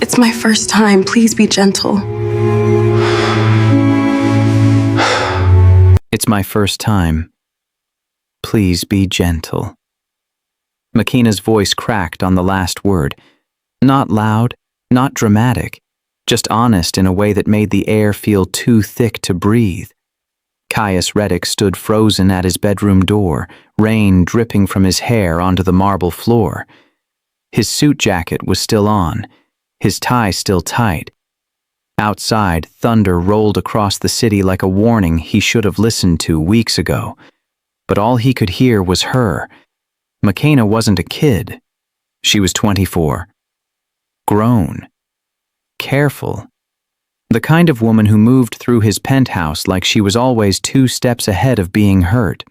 It's my first time. Please be gentle. It's my first time. Please be gentle. Makina's voice cracked on the last word. Not loud, not dramatic, just honest in a way that made the air feel too thick to breathe. Caius Reddick stood frozen at his bedroom door, rain dripping from his hair onto the marble floor. His suit jacket was still on, his tie still tight. Outside, thunder rolled across the city like a warning he should have listened to weeks ago. But all he could hear was her. Makina wasn't a kid. She was 24. Grown. Careful. The kind of woman who moved through his penthouse like she was always 2 steps ahead of being hurt.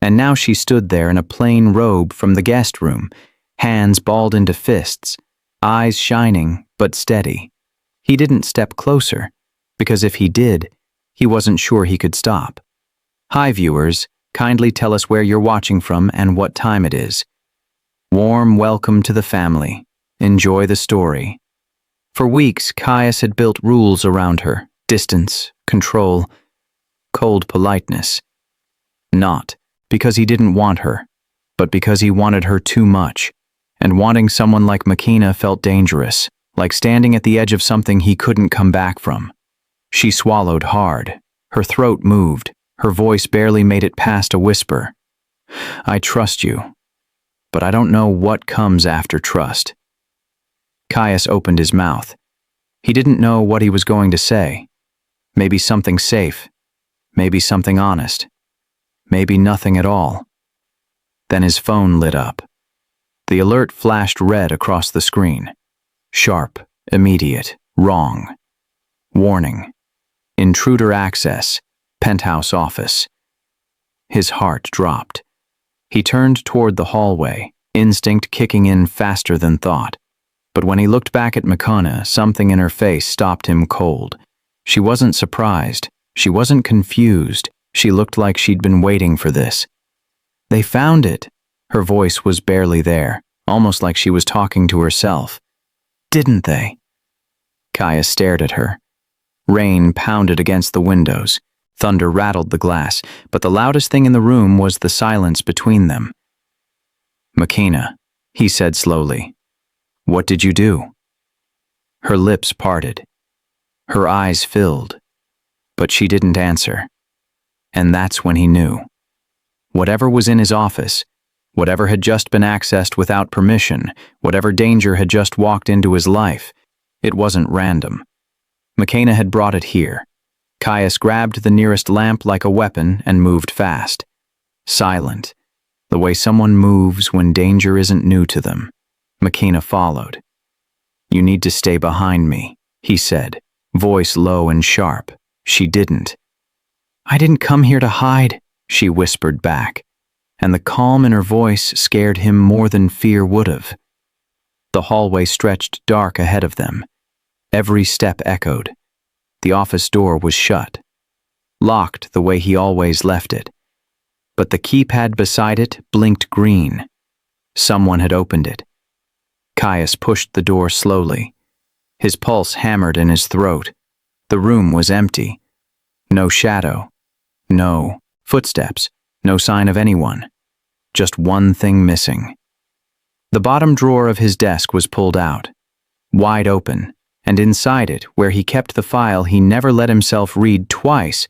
And now she stood there in a plain robe from the guest room, hands balled into fists, eyes shining but steady. He didn't step closer, because if he did, he wasn't sure he could stop. Hi viewers, kindly tell us where you're watching from and what time it is. Warm welcome to the family. Enjoy the story. For weeks, Caius had built rules around her: distance, control, cold politeness. Not because he didn't want her, but because he wanted her too much, and wanting someone like Makina felt dangerous, like standing at the edge of something he couldn't come back from. She swallowed hard. Her throat moved. Her voice barely made it past a whisper. I trust you, but I don't know what comes after trust. Caius opened his mouth. He didn't know what he was going to say. Maybe something safe. Maybe something honest. Maybe nothing at all. Then his phone lit up. The alert flashed red across the screen. Sharp, immediate, wrong. Warning. Intruder access. Penthouse office. His heart dropped. He turned toward the hallway, instinct kicking in faster than thought. But when he looked back at Makina, something in her face stopped him cold. She wasn't surprised. She wasn't confused. She looked like she'd been waiting for this. They found it. Her voice was barely there, almost like she was talking to herself. Didn't they? Caius stared at her. Rain pounded against the windows. Thunder rattled the glass, but the loudest thing in the room was the silence between them. Makina, he said slowly. What did you do? Her lips parted. Her eyes filled. But she didn't answer. And that's when he knew. Whatever was in his office, whatever had just been accessed without permission, whatever danger had just walked into his life, it wasn't random. Makina had brought it here. Caius grabbed the nearest lamp like a weapon and moved fast. Silent, the way someone moves when danger isn't new to them. Makina followed. You need to stay behind me, he said, voice low and sharp. She didn't. I didn't come here to hide, she whispered back, and the calm in her voice scared him more than fear would have. The hallway stretched dark ahead of them. Every step echoed. The office door was shut, locked the way he always left it. But the keypad beside it blinked green. Someone had opened it. Caius pushed the door slowly. His pulse hammered in his throat. The room was empty. No shadow. No footsteps. No sign of anyone. Just one thing missing. The bottom drawer of his desk was pulled out, wide open, and inside it, where he kept the file he never let himself read twice,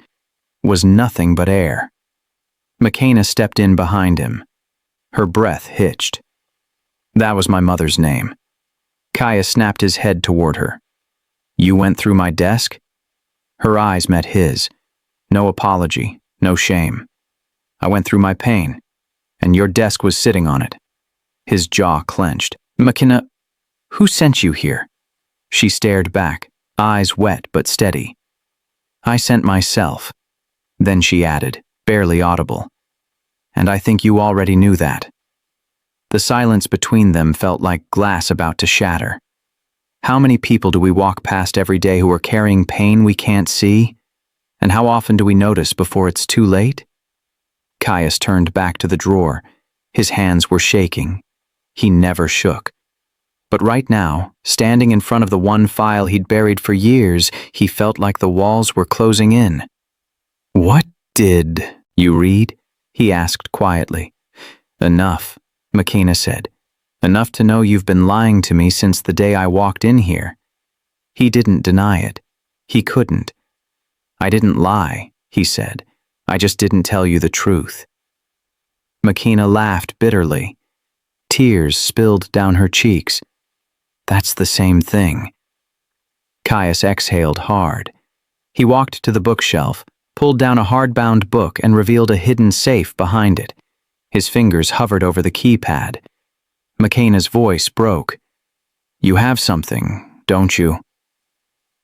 was nothing but air. Makina stepped in behind him. Her breath hitched. That was my mother's name. Caius snapped his head toward her. You went through my desk? Her eyes met his. No apology, no shame. I went through my pain, and your desk was sitting on it. His jaw clenched. Makina, who sent you here? She stared back, eyes wet but steady. I sent myself. Then she added, barely audible. And I think you already knew that. The silence between them felt like glass about to shatter. How many people do we walk past every day who are carrying pain we can't see? And how often do we notice before it's too late? Caius turned back to the drawer. His hands were shaking. He never shook. But right now, standing in front of the one file he'd buried for years, he felt like the walls were closing in. "What did you read?" he asked quietly. "Enough," McKenna said. "Enough to know you've been lying to me since the day I walked in here." He didn't deny it. He couldn't. "I didn't lie," he said. "I just didn't tell you the truth." McKenna laughed bitterly. Tears spilled down her cheeks. "That's the same thing." Caius exhaled hard. He walked to the bookshelf, pulled down a hardbound book, and revealed a hidden safe behind it. His fingers hovered over the keypad. McKenna's voice broke. "You have something, don't you?"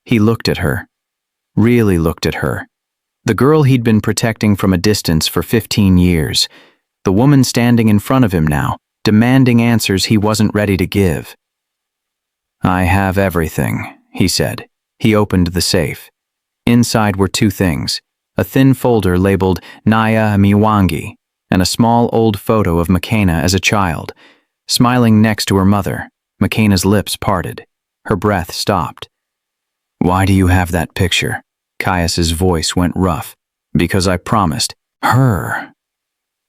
He looked at her. Really looked at her. The girl he'd been protecting from a distance for 15 years. The woman standing in front of him now, demanding answers he wasn't ready to give. "I have everything," he said. He opened the safe. Inside were two things: a thin folder labeled Naya Mwangi, and a small old photo of McKenna as a child, smiling next to her mother. McKenna's lips parted. Her breath stopped. "Why do you have that picture?" Caius's voice went rough. "Because I promised her."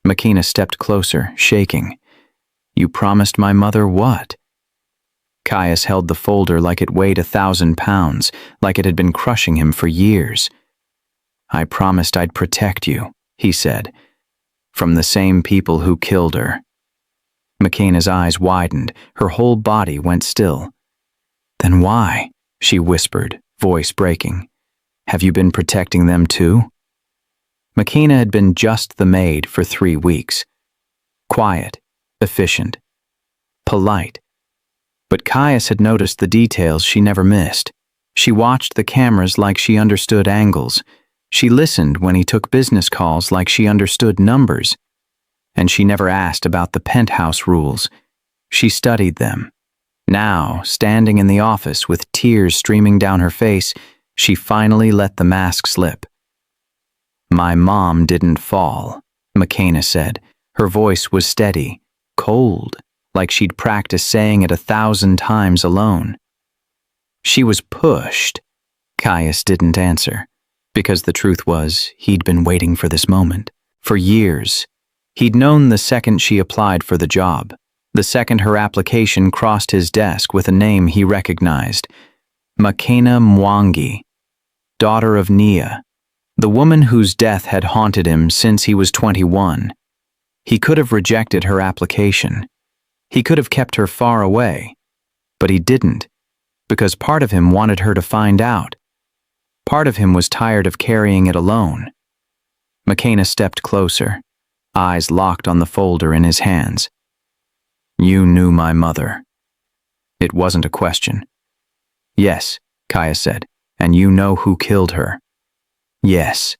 McKenna stepped closer, shaking. "You promised my mother what?" Caius held the folder like it weighed 1,000 pounds, like it had been crushing him for years. "I promised I'd protect you," he said, "from the same people who killed her." McKenna's eyes widened. Her whole body went still. "Then why?" she whispered, voice breaking. "Have you been protecting them too?" McKenna had been just the maid for 3 weeks. Quiet, efficient, polite. But Caius had noticed the details she never missed. She watched the cameras like she understood angles. She listened when he took business calls like she understood numbers. And she never asked about the penthouse rules. She studied them. Now, standing in the office with tears streaming down her face, she finally let the mask slip. "My mom didn't fall," McKenna said. Her voice was steady, cold, like she'd practiced saying it 1,000 times alone. "She was pushed." Caius didn't answer, because the truth was he'd been waiting for this moment. For years. He'd known the second she applied for the job, the second her application crossed his desk with a name he recognized. McKenna Mwangi, daughter of Nia, the woman whose death had haunted him since he was 21. He could have rejected her application. He could have kept her far away. But he didn't, because part of him wanted her to find out. Part of him was tired of carrying it alone. McKenna stepped closer, eyes locked on the folder in his hands. "You knew my mother." It wasn't a question. "Yes," Caius said, "and you know who killed her." "Yes."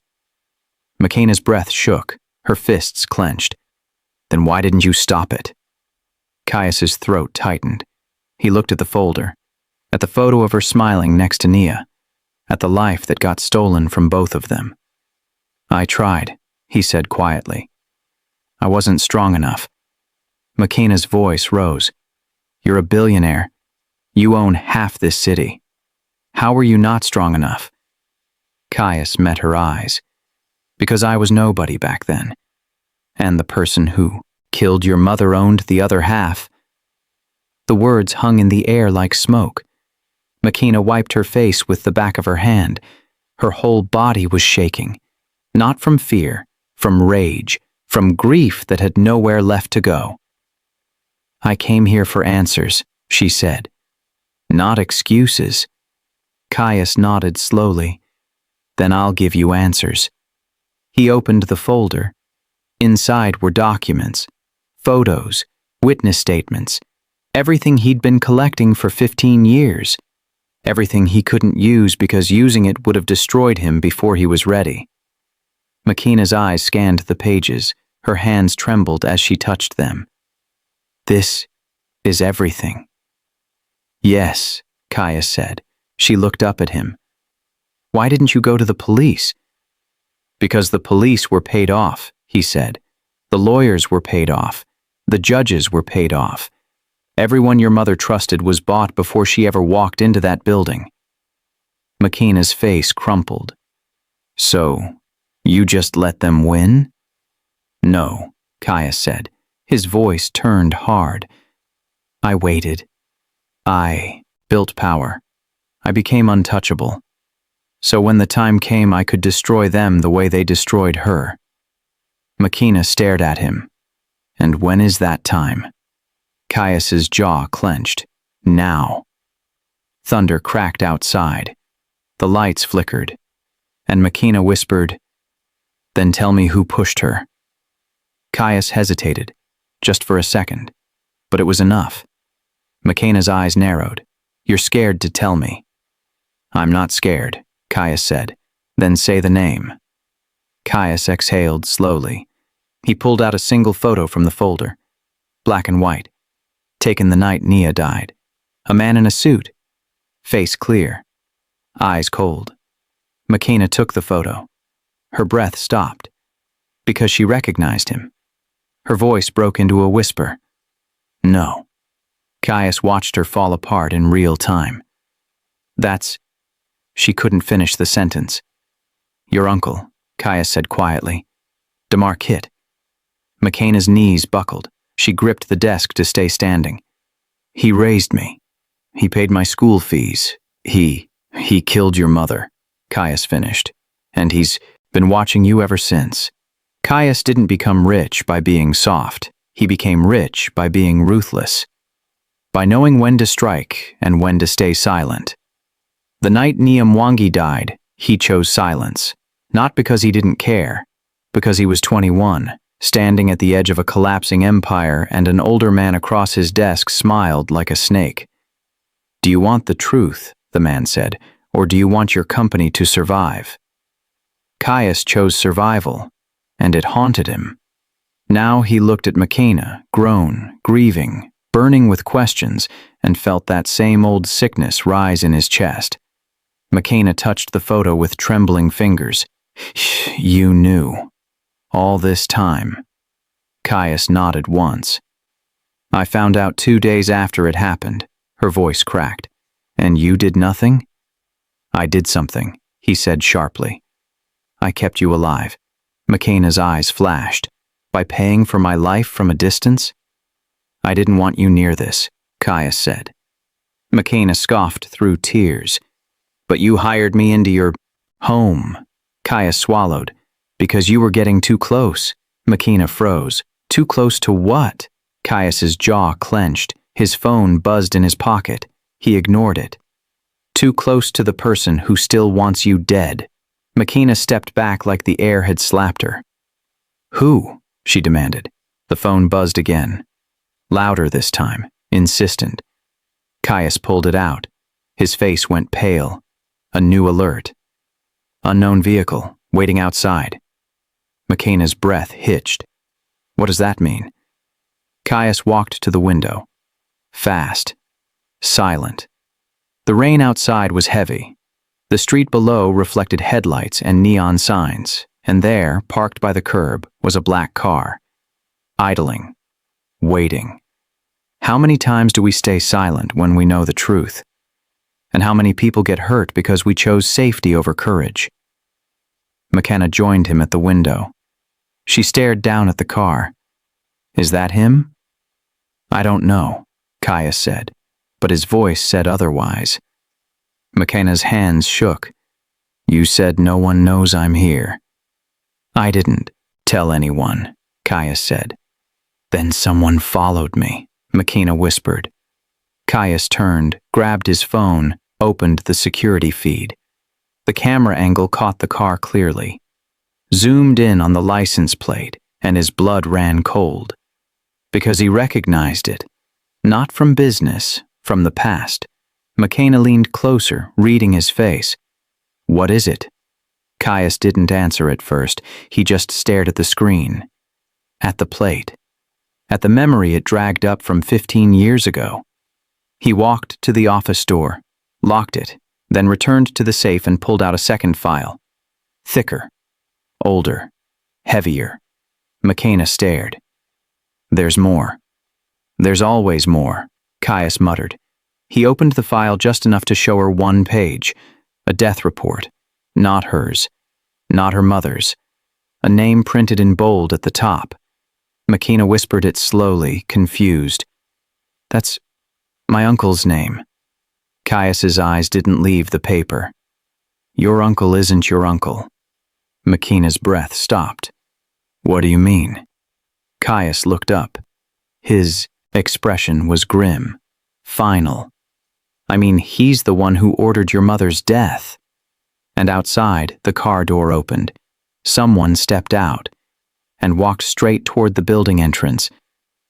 McKenna's breath shook, her fists clenched. "Then why didn't you stop it?" Caius's throat tightened. He looked at the folder, at the photo of her smiling next to Nia, at the life that got stolen from both of them. "I tried," he said quietly. "I wasn't strong enough." McKenna's voice rose. "You're a billionaire. You own half this city. How were you not strong enough?" Caius met her eyes. "Because I was nobody back then. And the person who killed your mother owned the other half." The words hung in the air like smoke. McKenna wiped her face with the back of her hand. Her whole body was shaking. Not from fear, from rage, from grief that had nowhere left to go. "I came here for answers," she said. "Not excuses." Caius nodded slowly. "Then I'll give you answers." He opened the folder. Inside were documents, photos, witness statements, everything he'd been collecting for 15 years. Everything he couldn't use because using it would have destroyed him before he was ready. McKenna's eyes scanned the pages. Her hands trembled as she touched them. "This is everything." "Yes," Caius said. She looked up at him. "Why didn't you go to the police?" "Because the police were paid off," he said. "The lawyers were paid off. The judges were paid off. Everyone your mother trusted was bought before she ever walked into that building. Makina's face crumpled. So, you just let them win? No, Caius said. His voice turned hard. I waited. I built power. I became untouchable. So when the time came, I could destroy them the way they destroyed her. Makina stared at him. And when is that time? Caius's jaw clenched. Now. Thunder cracked outside. The lights flickered. And Makina whispered, Then tell me who pushed her. Caius hesitated, just for a second. But it was enough. Makina's eyes narrowed. You're scared to tell me. I'm not scared, Caius said. Then say the name. Caius exhaled slowly. He pulled out a single photo from the folder. Black and white. Taken the night Nia died. A man in a suit. Face clear. Eyes cold. Makina took the photo. Her breath stopped. Because she recognized him. Her voice broke into a whisper. No. Caius watched her fall apart in real time. That's... She couldn't finish the sentence. Your uncle, Caius said quietly. DeMar Kitt. Makina's knees buckled. She gripped the desk to stay standing. He raised me. He paid my school fees. He killed your mother, Caius finished. And he's been watching you ever since. Caius didn't become rich by being soft. He became rich by being ruthless. By knowing when to strike and when to stay silent. The night Nia Mwangi died, he chose silence. Not because he didn't care, because he was 21, standing at the edge of a collapsing empire, and an older man across his desk smiled like a snake. Do you want the truth, the man said, or do you want your company to survive? Caius chose survival, and it haunted him. Now he looked at Makina, grown, grieving, burning with questions, and felt that same old sickness rise in his chest. Makina touched the photo with trembling fingers. You knew. All this time. Caius nodded once. I found out 2 days after it happened. Her voice cracked. And you did nothing? I did something, he said sharply. I kept you alive. Makina's eyes flashed. By paying for my life from a distance? I didn't want you near this, Caius said. Makina scoffed through tears. But you hired me into your home. Caius swallowed. Because you were getting too close. Makina froze. Too close to what? Caius's jaw clenched. His phone buzzed in his pocket. He ignored it. Too close to the person who still wants you dead. Makina stepped back like the air had slapped her. Who? She demanded. The phone buzzed again. Louder this time, insistent. Caius pulled it out. His face went pale. A new alert. Unknown vehicle, waiting outside. Makina's breath hitched. What does that mean? Caius walked to the window. Fast. Silent. The rain outside was heavy. The street below reflected headlights and neon signs, and there, parked by the curb, was a black car. Idling. Waiting. How many times do we stay silent when we know the truth? And how many people get hurt because we chose safety over courage? McKenna joined him at the window. She stared down at the car. Is that him? I don't know, Caius said, but his voice said otherwise. McKenna's hands shook. You said no one knows I'm here. I didn't tell anyone, Caius said. Then someone followed me, McKenna whispered. Caius turned, grabbed his phone, opened the security feed. The camera angle caught the car clearly. Zoomed in on the license plate, and his blood ran cold. Because he recognized it. Not from business, from the past. McKenna leaned closer, reading his face. What is it? Caius didn't answer at first. He just stared at the screen. At the plate. At the memory it dragged up from 15 years ago. He walked to the office door, locked it, then returned to the safe and pulled out a second file. Thicker. Older. Heavier. McKenna stared. There's more. There's always more, Caius muttered. He opened the file just enough to show her one page. A death report. Not hers. Not her mother's. A name printed in bold at the top. McKenna whispered it slowly, confused. That's my uncle's name. Caius's eyes didn't leave the paper. Your uncle isn't your uncle. McKenna's breath stopped. What do you mean? Caius looked up. His expression was grim, final. I mean, he's the one who ordered your mother's death. And outside, the car door opened. Someone stepped out and walked straight toward the building entrance.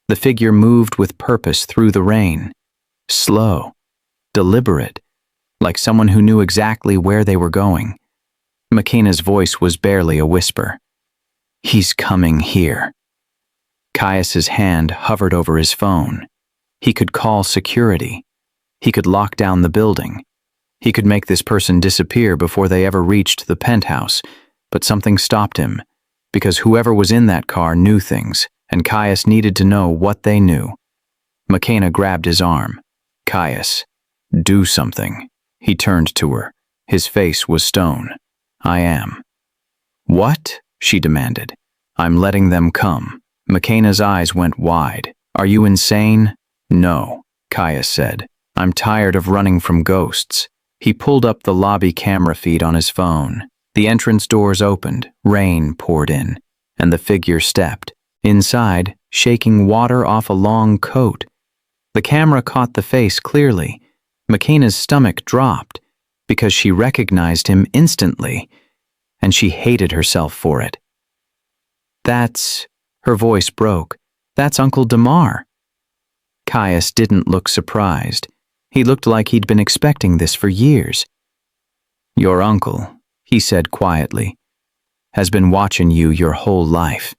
The figure moved with purpose through the rain. Slow, deliberate, like someone who knew exactly where they were going. McKenna's voice was barely a whisper. He's coming here. Caius's hand hovered over his phone. He could call security. He could lock down the building. He could make this person disappear before they ever reached the penthouse, but something stopped him, because whoever was in that car knew things, and Caius needed to know what they knew. McKenna grabbed his arm. Caius, do something. He turned to her. His face was stone. I am. What? She demanded. I'm letting them come. McKenna's eyes went wide. Are you insane? No, Caius said. I'm tired of running from ghosts. He pulled up the lobby camera feed on his phone. The entrance doors opened, rain poured in, and the figure stepped. Inside, shaking water off a long coat. The camera caught the face clearly. McKenna's stomach dropped, because she recognized him instantly, and she hated herself for it. That's... Her voice broke. That's Uncle Damar. Caius didn't look surprised. He looked like he'd been expecting this for years. Your uncle, he said quietly, has been watching you your whole life.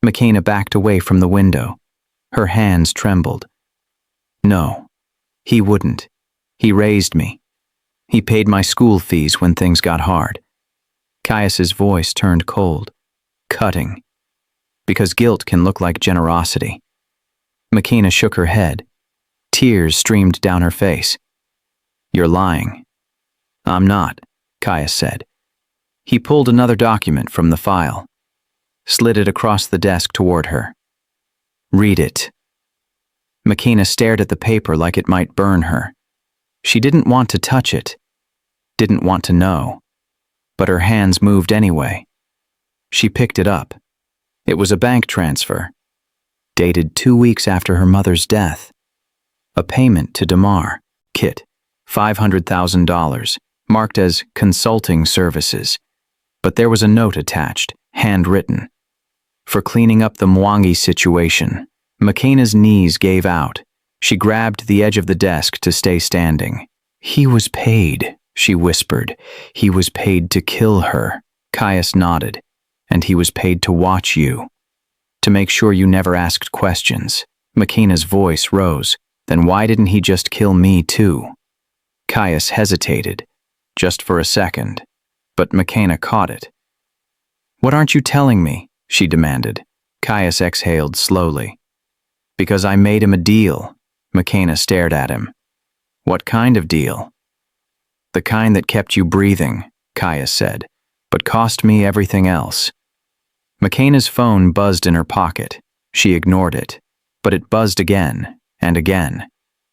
McKenna backed away from the window. Her hands trembled. No, he wouldn't. He raised me. He paid my school fees when things got hard. Caius's voice turned cold, cutting, because guilt can look like generosity. McKenna shook her head. Tears streamed down her face. You're lying. I'm not, Caius said. He pulled another document from the file, slid it across the desk toward her. Read it. McKenna stared at the paper like it might burn her. She didn't want to touch it, didn't want to know, but her hands moved anyway. She picked it up. It was a bank transfer, dated 2 weeks after her mother's death. A payment to Damar, Kit, $500,000, marked as consulting services. But there was a note attached, handwritten. For cleaning up the Mwangi situation. McKenna's knees gave out. She grabbed the edge of the desk to stay standing. He was paid, she whispered. He was paid to kill her. Caius nodded. And he was paid to watch you. To make sure you never asked questions. McKenna's voice rose. Then why didn't he just kill me too? Caius hesitated, just for a second, but McKenna caught it. What aren't you telling me? She demanded. Caius exhaled slowly. Because I made him a deal. McKenna stared at him. What kind of deal? The kind that kept you breathing, Caius said, but cost me everything else. McKenna's phone buzzed in her pocket. She ignored it, but it buzzed again and again.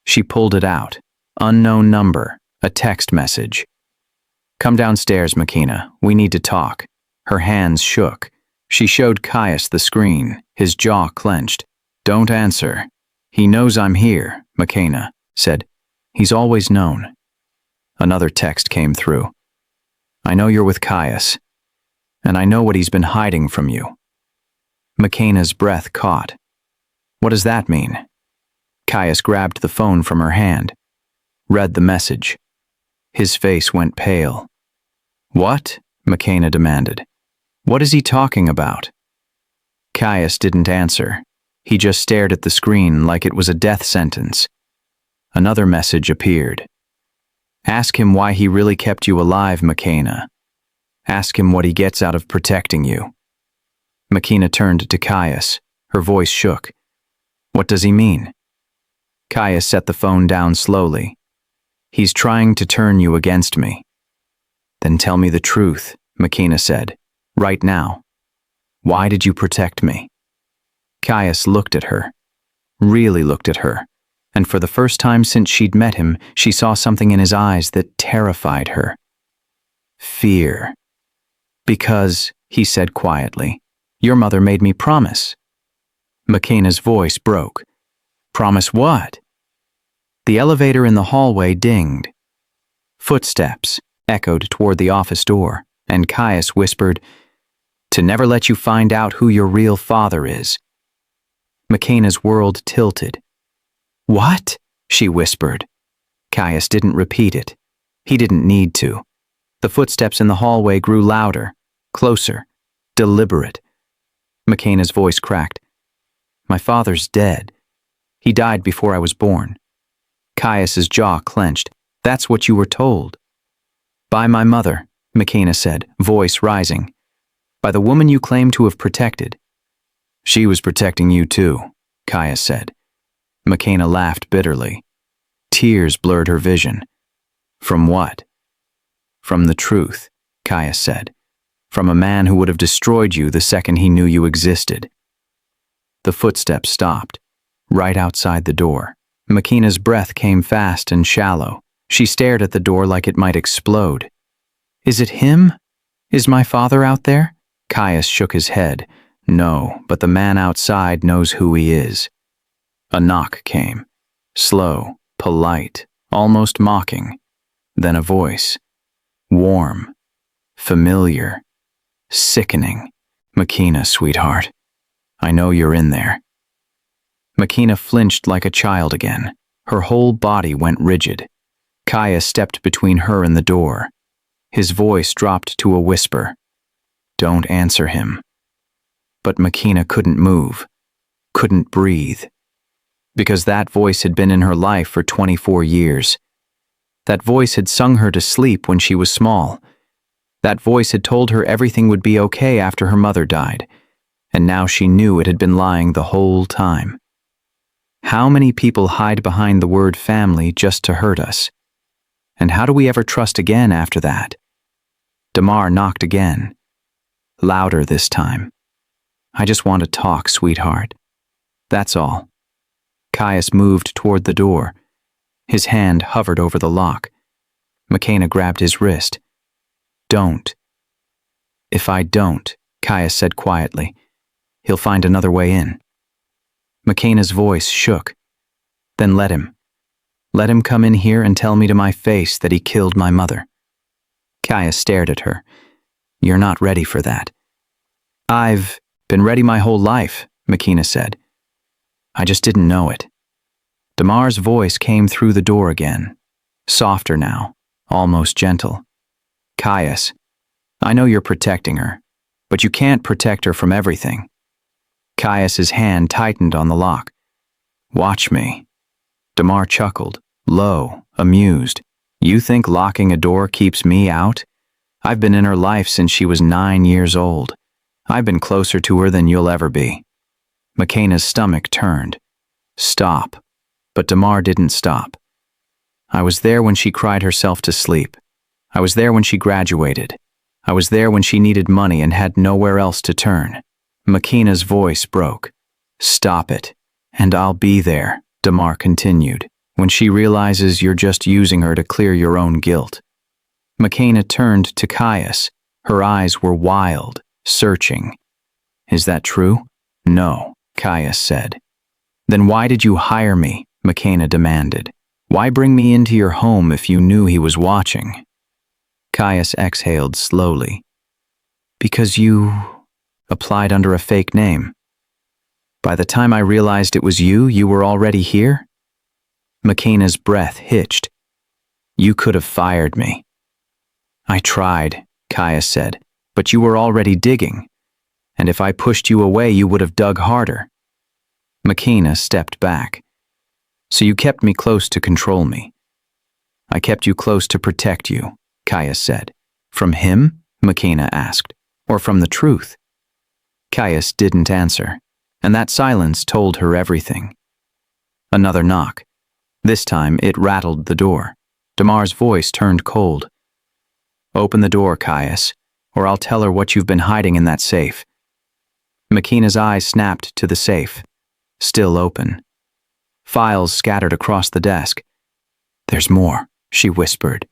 She pulled it out. Unknown number, a text message. Come downstairs, McKenna. We need to talk. Her hands shook. She showed Caius the screen, his jaw clenched. Don't answer. He knows I'm here, McKenna said. He's always known. Another text came through. I know you're with Caius, and I know what he's been hiding from you. McKenna's breath caught. What does that mean? Caius grabbed the phone from her hand, read the message. His face went pale. What? McKenna demanded. What is he talking about? Caius didn't answer. He just stared at the screen like it was a death sentence. Another message appeared. Ask him why he really kept you alive, McKenna. Ask him what he gets out of protecting you. McKenna turned to Caius. Her voice shook. What does he mean? Kaya set the phone down slowly. He's trying to turn you against me. Then tell me the truth, Makina said. Right now. Why did you protect me? Caius looked at her. Really looked at her. And for the first time since she'd met him, she saw something in his eyes that terrified her. Fear. Because, he said quietly, your mother made me promise. Makina's voice broke. Promise what? The elevator in the hallway dinged. Footsteps echoed toward the office door, and Caius whispered, to never let you find out who your real father is. Makina's world tilted. What? She whispered. Caius didn't repeat it. He didn't need to. The footsteps in the hallway grew louder, closer, deliberate. Makina's voice cracked. My father's dead. He died before I was born. Caius's jaw clenched. That's what you were told. By my mother, Makina said, voice rising. By the woman you claim to have protected. She was protecting you too, Caius said. Makina laughed bitterly. Tears blurred her vision. From what? From the truth, Caius said. From a man who would have destroyed you the second he knew you existed. The footsteps stopped, right outside the door. Makina's breath came fast and shallow. She stared at the door like it might explode. Is it him? Is my father out there? Caius shook his head. No, but the man outside knows who he is. A knock came. Slow, polite, almost mocking. Then a voice. Warm, familiar, sickening. Makina, sweetheart. I know you're in there. Makina flinched like a child again. Her whole body went rigid. Caius stepped between her and the door. His voice dropped to a whisper. Don't answer him. But Makina couldn't move, couldn't breathe. Because that voice had been in her life for 24 years. That voice had sung her to sleep when she was small. That voice had told her everything would be okay after her mother died. And now she knew it had been lying the whole time. How many people hide behind the word family just to hurt us? And how do we ever trust again after that? Damar knocked again. Louder this time. I just want to talk, sweetheart. That's all. Caius moved toward the door. His hand hovered over the lock. Makina grabbed his wrist. Don't. If I don't, Caius said quietly, he'll find another way in. Makina's voice shook. Then let him. Let him come in here and tell me to my face that he killed my mother. Caius stared at her. You're not ready for that. I've been ready my whole life, Makina said. I just didn't know it. Damar's voice came through the door again. Softer now, almost gentle. Caius, I know you're protecting her, but you can't protect her from everything. Caius's hand tightened on the lock. Watch me. Damar chuckled, low, amused. You think locking a door keeps me out? I've been in her life since she was 9 years old. I've been closer to her than you'll ever be. Makina's stomach turned. Stop. But Damar didn't stop. I was there when she cried herself to sleep. I was there when she graduated. I was there when she needed money and had nowhere else to turn. Makina's voice broke. Stop it. And I'll be there, Damar continued, when she realizes you're just using her to clear your own guilt. Makina turned to Caius. Her eyes were wild, searching. Is that true? No, Caius said. Then why did you hire me? Makina demanded. Why bring me into your home if you knew he was watching? Caius exhaled slowly. Because you applied under a fake name. By the time I realized it was you, you were already here? Makina's breath hitched. You could have fired me. I tried, Caius said, but you were already digging. And if I pushed you away, you would have dug harder. Makina stepped back. So you kept me close to control me. I kept you close to protect you, Caius said. From him? Makina asked. Or from the truth? Caius didn't answer, and that silence told her everything. Another knock. This time, it rattled the door. Damar's voice turned cold. "Open the door, Caius, or I'll tell her what you've been hiding in that safe." Makina's eyes snapped to the safe, still open. Files scattered across the desk. "There's more," she whispered.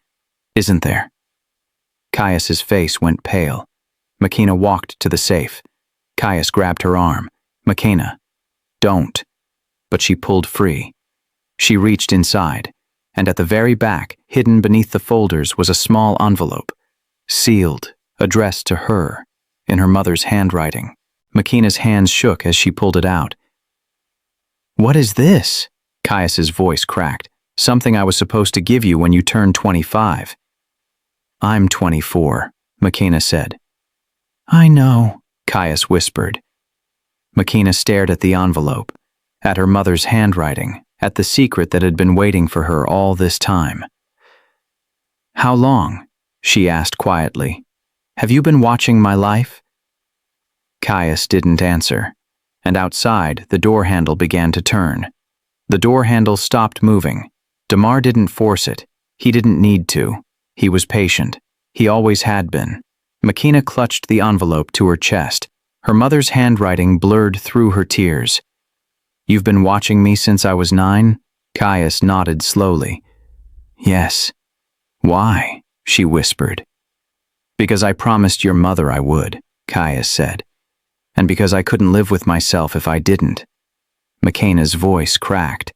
"Isn't there?" Caius's face went pale. Makina walked to the safe. Caius grabbed her arm. "Makina, don't." But she pulled free. She reached inside, and at the very back, hidden beneath the folders, was a small envelope, sealed, addressed to her, in her mother's handwriting. Makina's hands shook as she pulled it out. "What is this?" Caius's voice cracked. "Something I was supposed to give you when you turned 25. "I'm 24, Makina said. "I know," Caius whispered. Makina stared at the envelope, at her mother's handwriting, at the secret that had been waiting for her all this time. "How long?" she asked quietly. "Have you been watching my life?" Caius didn't answer, and outside, the door handle began to turn. The door handle stopped moving. Damar didn't force it. He didn't need to. He was patient. He always had been. Makina clutched the envelope to her chest. Her mother's handwriting blurred through her tears. "You've been watching me since I was 9? Caius nodded slowly. "Yes." "Why?" she whispered. "Because I promised your mother I would," Caius said. "And because I couldn't live with myself if I didn't." Makina's voice cracked.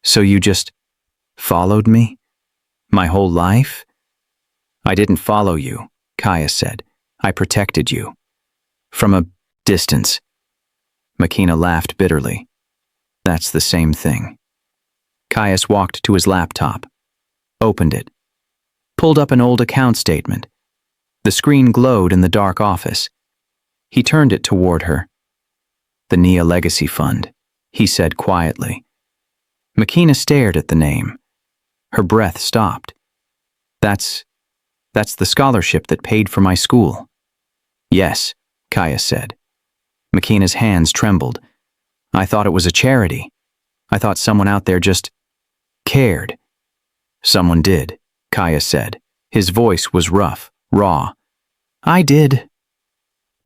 "So you just followed me? My whole life?" "I didn't follow you," Caius said. "I protected you. From a distance." Makina laughed bitterly. "That's the same thing." Caius walked to his laptop, opened it, pulled up an old account statement. The screen glowed in the dark office. He turned it toward her. "The Nia Legacy Fund," he said quietly. Makina stared at the name. Her breath stopped. That's the scholarship that paid for my school." "Yes," Caius said. Makina's hands trembled. "I thought it was a charity. I thought someone out there just cared." "Someone did," Caius said. His voice was rough, raw. "I did."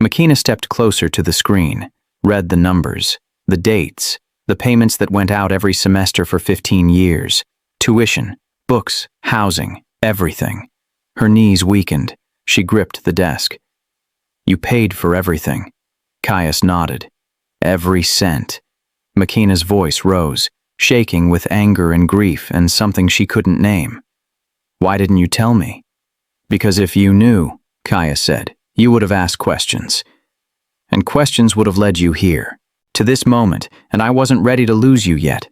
Makina stepped closer to the screen, read the numbers, the dates, the payments that went out every semester for 15 years. Tuition, books, housing, everything. Her knees weakened. She gripped the desk. "You paid for everything." Caius nodded. "Every cent." Makina's voice rose, shaking with anger and grief and something she couldn't name. "Why didn't you tell me?" "Because if you knew," Caius said, "you would have asked questions. And questions would have led you here, to this moment, and I wasn't ready to lose you yet."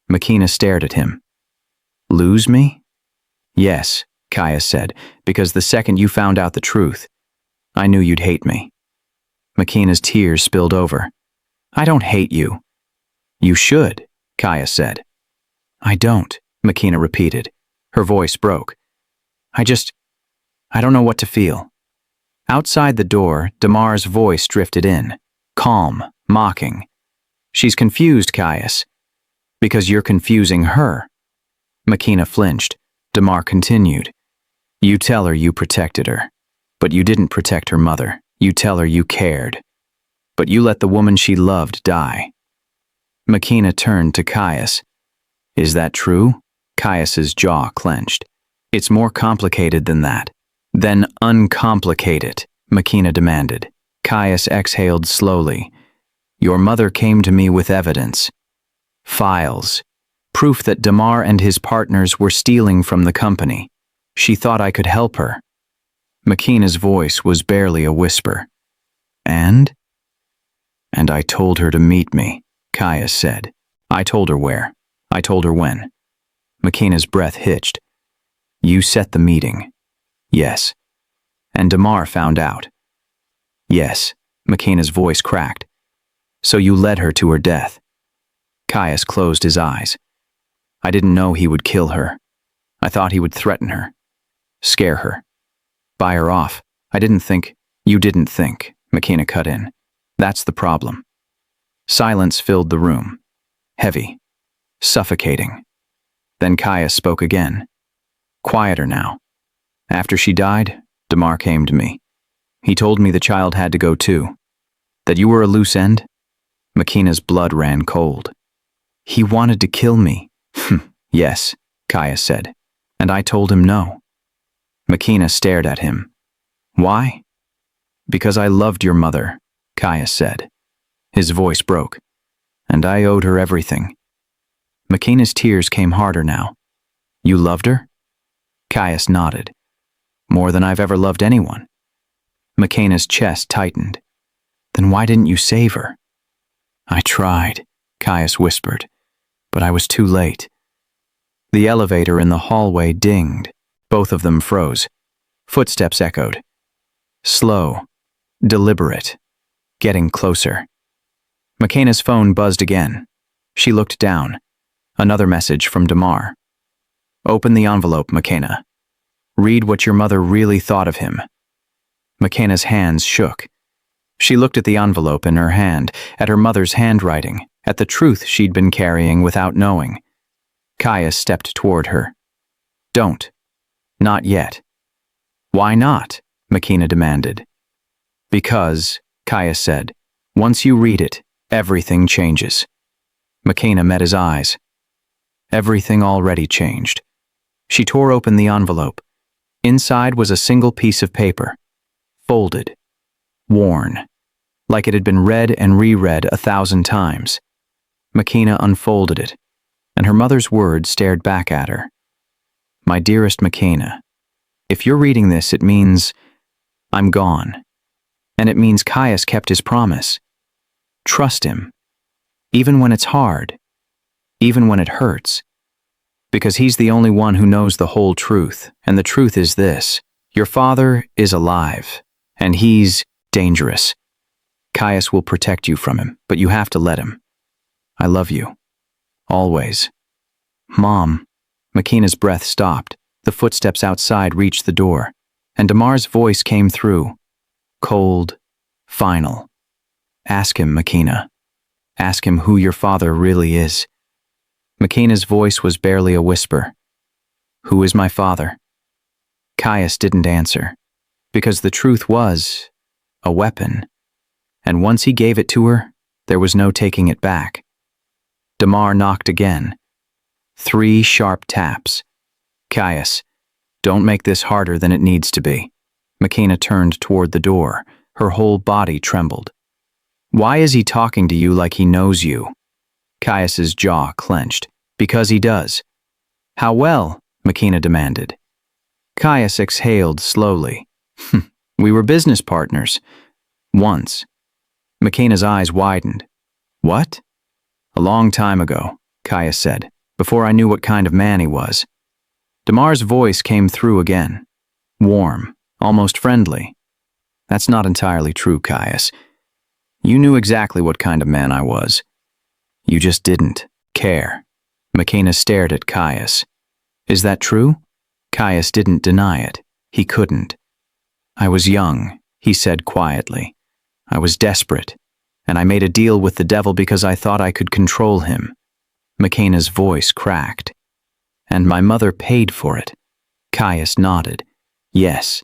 Makina stared at him. "Lose me?" "Yes," Caius said, "because the second you found out the truth, I knew you'd hate me." Makina's tears spilled over. "I don't hate you." "You should," Caius said. "I don't," Makina repeated. Her voice broke. I don't know what to feel." Outside the door, Damar's voice drifted in, calm, mocking. "She's confused, Caius." "Because you're confusing her." Makina flinched. Damar continued. "You tell her you protected her. But you didn't protect her mother. You tell her you cared. But you let the woman she loved die." Makina turned to Caius. "Is that true?" Caius's jaw clenched. "It's more complicated than that." "Then uncomplicate it," Makina demanded. Caius exhaled slowly. "Your mother came to me with evidence. Files. Proof that Damar and his partners were stealing from the company. She thought I could help her." Makina's voice was barely a whisper. "And?" "And I told her to meet me," Caius said. "I told her where. I told her when." Makina's breath hitched. "You set the meeting." "Yes." "And Damar found out." "Yes." Makina's voice cracked. "So you led her to her death." Caius closed his eyes. "I didn't know he would kill her. I thought he would threaten her. Scare her. Buy her off. I didn't think—" "You didn't think," Makina cut in. "That's the problem." Silence filled the room. Heavy. Suffocating. Then Caius spoke again. Quieter now. After she died, Damar came to me. He told me the child had to go too. That you were a loose end? Makina's blood ran cold. He wanted to kill me. Yes, Caius said, and I told him no. Makina stared at him. Why? Because I loved your mother, Caius said. His voice broke. And I owed her everything. Makina's tears came harder now. You loved her? Caius nodded. More than I've ever loved anyone. Makina's chest tightened. Then why didn't you save her? I tried, Caius whispered, but I was too late. The elevator in the hallway dinged. Both of them froze. Footsteps echoed. Slow, deliberate, getting closer. Makina's phone buzzed again. She looked down. Another message from Damar. Open the envelope, Makina. Read what your mother really thought of him. Makina's hands shook. She looked at the envelope in her hand, at her mother's handwriting, at the truth she'd been carrying without knowing. Caius stepped toward her. Don't. Not yet. Why not? Makina demanded. Because, Caius said, once you read it, everything changes. Makina met his eyes. Everything already changed. She tore open the envelope. Inside was a single piece of paper. Folded. Worn. Like it had been read and reread 1,000 times. Makina unfolded it, and her mother's words stared back at her. My dearest Makina, if you're reading this, it means I'm gone. And it means Caius kept his promise. Trust him. Even when it's hard. Even when it hurts. Because he's the only one who knows the whole truth, and the truth is this. Your father is alive, and he's dangerous. Caius will protect you from him, but you have to let him. I love you. Always. Mom. Makina's breath stopped. The footsteps outside reached the door, and Damar's voice came through. Cold. Final. Ask him, Makina. Ask him who your father really is. Makina's voice was barely a whisper. Who is my father? Caius didn't answer, because the truth was a weapon, and once he gave it to her, there was no taking it back. Damar knocked again. 3 sharp taps. Caius, don't make this harder than it needs to be. Makina turned toward the door. Her whole body trembled. Why is he talking to you like he knows you? Caius's jaw clenched. Because he does. How well? Makina demanded. Caius exhaled slowly. We were business partners. Once. Makina's eyes widened. What? A long time ago, Caius said, before I knew what kind of man he was. Damar's voice came through again. Warm, almost friendly. That's not entirely true, Caius. You knew exactly what kind of man I was. You just didn't care. Makina stared at Caius. Is that true? Caius didn't deny it. He couldn't. I was young, he said quietly. I was desperate, and I made a deal with the devil because I thought I could control him. Makina's voice cracked. And my mother paid for it. Caius nodded. Yes.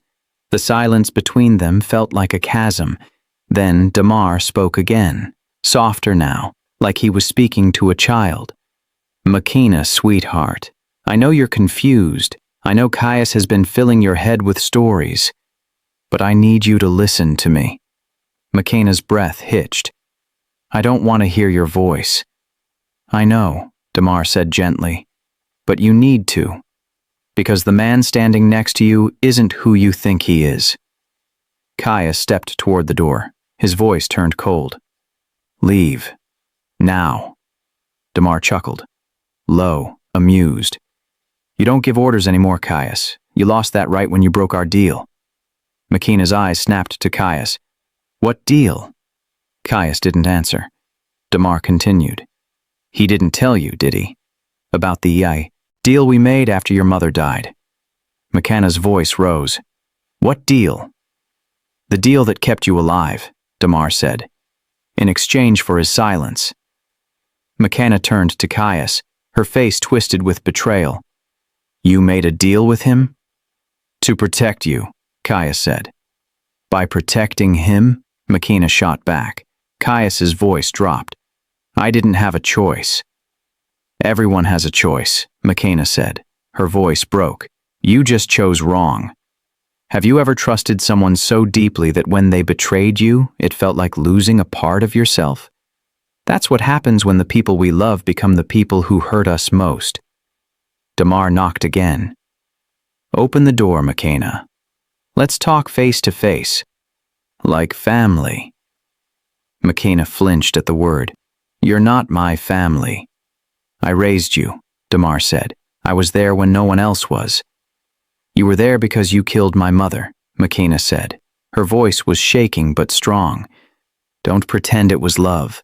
The silence between them felt like a chasm. Then Damar spoke again, softer now, like he was speaking to a child. Makina, sweetheart, I know you're confused. I know Caius has been filling your head with stories. But I need you to listen to me. Makina's breath hitched. I don't want to hear your voice. I know, Damar said gently, but you need to. Because the man standing next to you isn't who you think he is. Caius stepped toward the door. His voice turned cold. Leave. Now. Damar chuckled. Low, amused. You don't give orders anymore, Caius. You lost that right when you broke our deal. Makina's eyes snapped to Caius. What deal? Caius didn't answer. Damar continued. He didn't tell you, did he? About the deal we made after your mother died. Makina's voice rose. What deal? The deal that kept you alive, Damar said, in exchange for his silence. Makina turned to Caius. her face twisted with betrayal. You made a deal with him? To protect you, Caius said. By protecting him? Makina shot back. Caius's voice dropped. I didn't have a choice. Everyone has a choice, Makina said. Her voice broke. You just chose wrong. Have you ever trusted someone so deeply that when they betrayed you, it felt like losing a part of yourself? That's what happens when the people we love become the people who hurt us most. Damar knocked again. Open the door, Makina. Let's talk face to face. Like family. Makina flinched at the word. You're not my family. I raised you, Damar said. I was there when no one else was. You were there because you killed my mother, Makina said. Her voice was shaking but strong. Don't pretend it was love.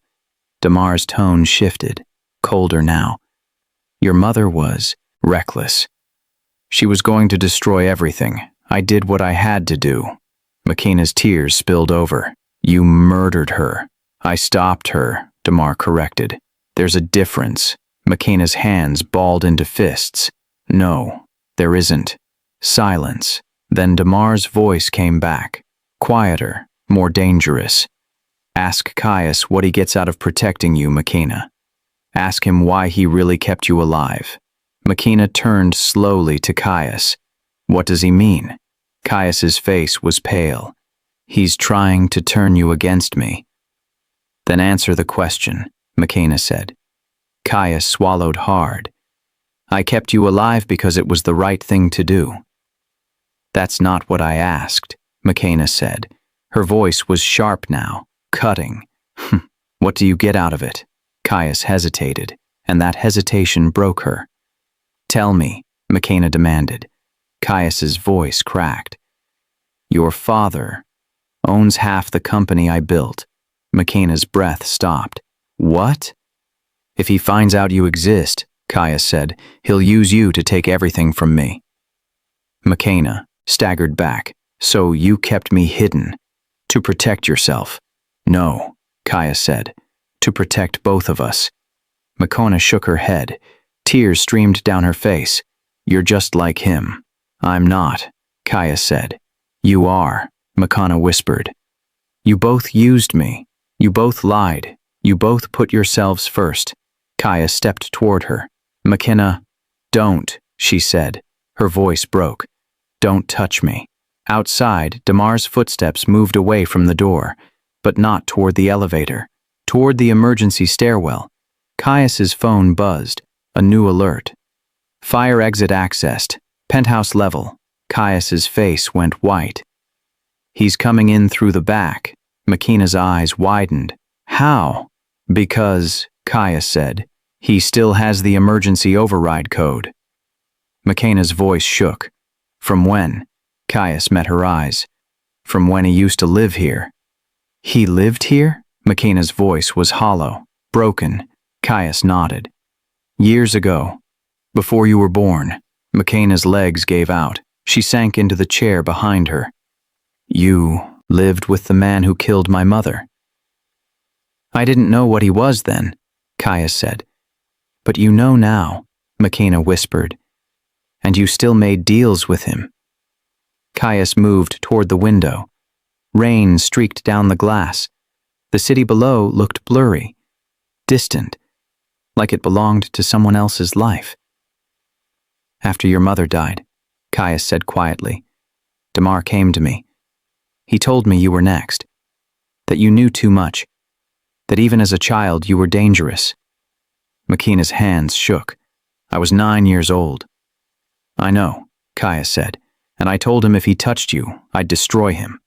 Damar's tone shifted, colder now. Your mother was reckless. She was going to destroy everything. I did what I had to do. Makina's tears spilled over. You murdered her. I stopped her, Damar corrected. There's a difference. Makina's hands balled into fists. No, there isn't. Silence. Then Damar's voice came back. Quieter, more dangerous. Ask Caius what he gets out of protecting you, Makina. Ask him why he really kept you alive. Makina turned slowly to Caius. What does he mean? Caius's face was pale. He's trying to turn you against me. Then answer the question, Makina said. Caius swallowed hard. I kept you alive because it was the right thing to do. That's not what I asked, Makina said. Her voice was sharp now, cutting. What do you get out of it? Caius hesitated, and that hesitation broke her. Tell me, Makina demanded. Caius's voice cracked. Your father owns half the company I built. Makina's breath stopped. What? If he finds out you exist, Caius said, he'll use you to take everything from me. Makina staggered back. So you kept me hidden. To protect yourself. No, Caius said. To protect both of us. Makina shook her head. Tears streamed down her face. You're just like him. I'm not, Caius said. You are, Makina whispered. You both used me. You both lied. You both put yourselves first. Caius stepped toward her. Makina, don't, she said. Her voice broke. Don't touch me. Outside, Damar's footsteps moved away from the door, but not toward the elevator, toward the emergency stairwell. Caius's phone buzzed, a new alert. Fire exit accessed, penthouse level. Caius's face went white. He's coming in through the back. Makina's eyes widened. How? Because, Caius said, he still has the emergency override code. Makina's voice shook. From when? Caius met her eyes. From when he used to live here. He lived here? Makina's voice was hollow, broken. Caius nodded. Years ago. Before you were born. Makina's legs gave out. She sank into the chair behind her. You lived with the man who killed my mother. I didn't know what he was then, Caius said. But you know now, Makina whispered. And you still made deals with him. Caius moved toward the window. Rain streaked down the glass. The city below looked blurry, distant, like it belonged to someone else's life. After your mother died, Caius said quietly, Damar came to me. He told me you were next, that you knew too much, that even as a child you were dangerous. Makina's hands shook. I was 9 years old. I know, Caius said, and I told him if he touched you, I'd destroy him.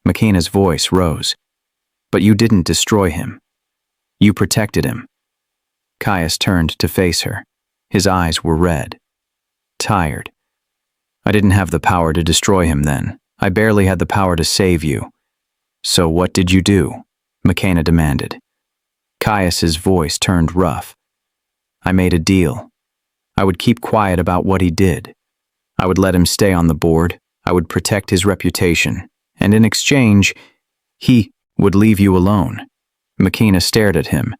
Makina's voice rose. But you didn't destroy him. You protected him. Caius turned to face her. His eyes were red. Tired. I didn't have the power to destroy him then. I barely had the power to save you. So what did you do? Makina demanded. Caius's voice turned rough. I made a deal. I would keep quiet about what he did. I would let him stay on the board. I would protect his reputation. And in exchange, he would leave you alone. Makina stared at him.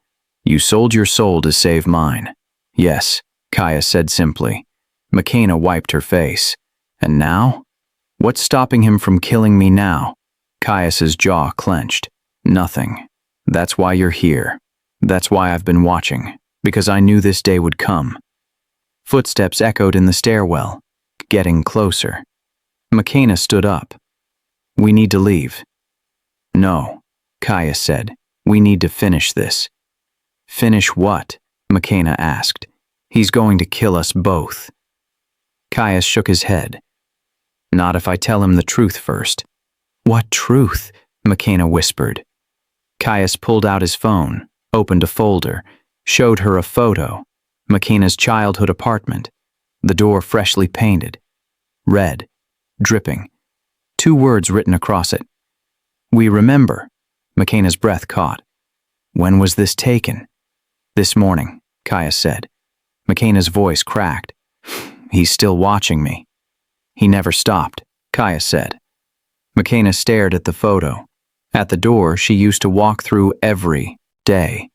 You sold your soul to save mine. Yes, Caius said simply. McKenna wiped her face. And now? What's stopping him from killing me now? Caius's jaw clenched. Nothing. That's why you're here. That's why I've been watching. Because I knew this day would come. Footsteps echoed in the stairwell, getting closer. McKenna stood up. We need to leave. No, Caius said. We need to finish this. Finish what? McKenna asked. He's going to kill us both. Caius shook his head. Not if I tell him the truth first. What truth? McKenna whispered. Caius pulled out his phone, opened a folder, showed her a photo. McKenna's childhood apartment. The door freshly painted. Red. Dripping. 2 words written across it. We remember. McKenna's breath caught. When was this taken? This morning, Caius said. McKenna's voice cracked. He's still watching me. He never stopped, Caius said. McKenna stared at the photo. At the door she used to walk through every day.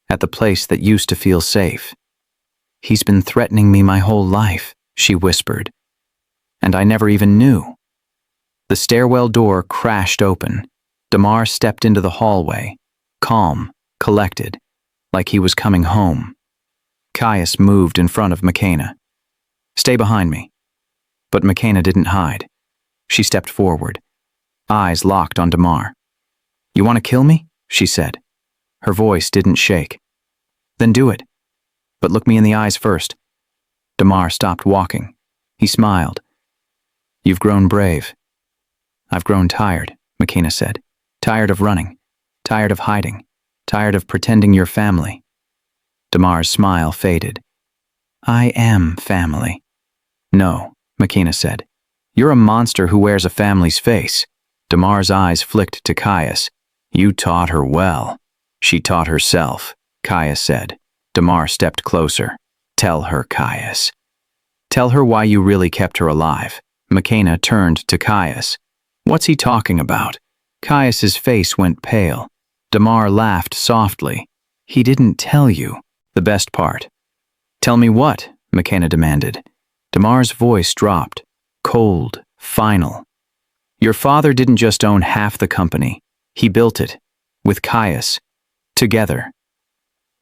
At the place that used to feel safe. He's been threatening me my whole life, she whispered. And I never even knew. The stairwell door crashed open. Damar stepped into the hallway, calm, collected, like he was coming home. Caius moved in front of McKenna. Stay behind me. But McKenna didn't hide. She stepped forward, eyes locked on Damar. You want to kill me? She said. Her voice didn't shake. Then do it. But look me in the eyes first. Damar stopped walking. He smiled. You've grown brave. I've grown tired, McKenna said. Tired of running. Tired of hiding. Tired of pretending you're family. Damar's smile faded. I am family. No, McKenna said. You're a monster who wears a family's face. Damar's eyes flicked to Caius. You taught her well. She taught herself, Caius said. Damar stepped closer. Tell her, Caius. Tell her why you really kept her alive. McKenna turned to Caius. What's he talking about? Caius's face went pale. Damar laughed softly. He didn't tell you the best part. Tell me what? McKenna demanded. Damar's voice dropped. Cold, final. Your father didn't just own half the company. He built it. With Caius. Together.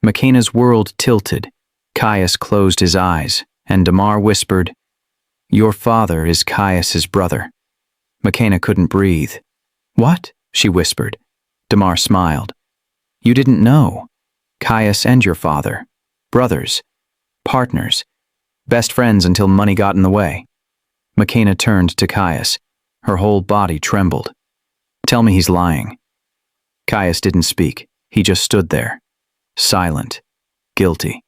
McKenna's world tilted. Caius closed his eyes, and Damar whispered, Your father is Caius's brother. McKenna couldn't breathe. What? She whispered. Damar smiled. You didn't know. Caius and your father. Brothers. Partners. Best friends until money got in the way. McKenna turned to Caius. Her whole body trembled. Tell me he's lying. Caius didn't speak. He just stood there. Silent. Guilty.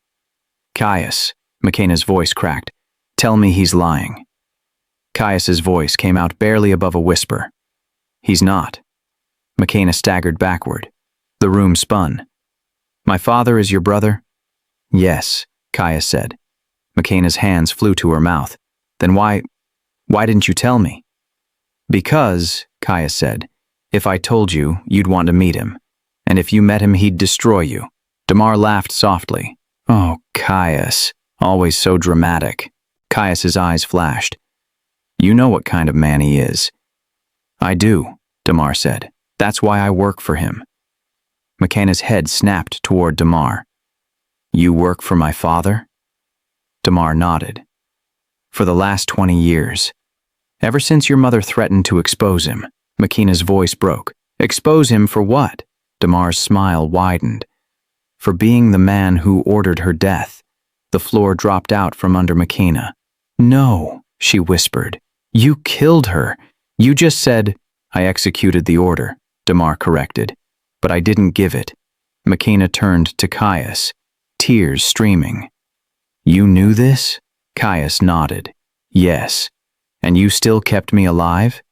Caius, McKenna's voice cracked. Tell me he's lying. Caius's voice came out barely above a whisper. He's not. McKenna staggered backward. The room spun. My father is your brother? Yes, Caius said. McKenna's hands flew to her mouth. Then why didn't you tell me? Because, Caius said, if I told you, you'd want to meet him. And if you met him, he'd destroy you. Damar laughed softly. Oh, Caius, always so dramatic. Caius's eyes flashed. You know what kind of man he is. I do, Damar said. That's why I work for him. McKenna's head snapped toward Damar. You work for my father? Damar nodded. For the last 20 years. Ever since your mother threatened to expose him. McKenna's voice broke. Expose him for what? Damar's smile widened. For being the man who ordered her death. The floor dropped out from under McKenna. No, she whispered. You killed her. You just said, I executed the order, Damar corrected. But I didn't give it. McKenna turned to Caius, tears streaming. You knew this? Caius nodded. Yes. And you still kept me alive?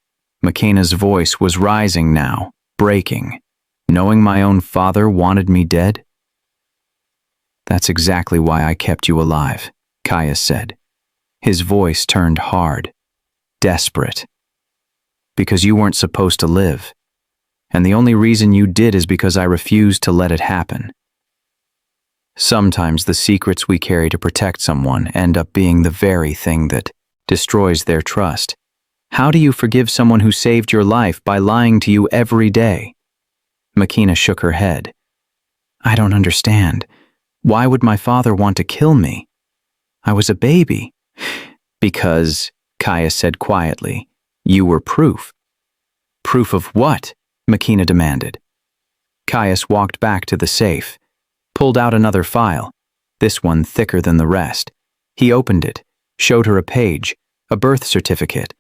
McKenna's voice was rising now, breaking. Knowing my own father wanted me dead? That's exactly why I kept you alive, Caius said. His voice turned hard, desperate. Because you weren't supposed to live. And the only reason you did is because I refused to let it happen. Sometimes the secrets we carry to protect someone end up being the very thing that destroys their trust. How do you forgive someone who saved your life by lying to you every day? Makina shook her head. I don't understand. Why would my father want to kill me? I was a baby. Because, Kaya said quietly, you were proof. Proof of what? Makina demanded. Caius walked back to the safe, pulled out another file, this one thicker than the rest. He opened it, showed her a page, a birth certificate.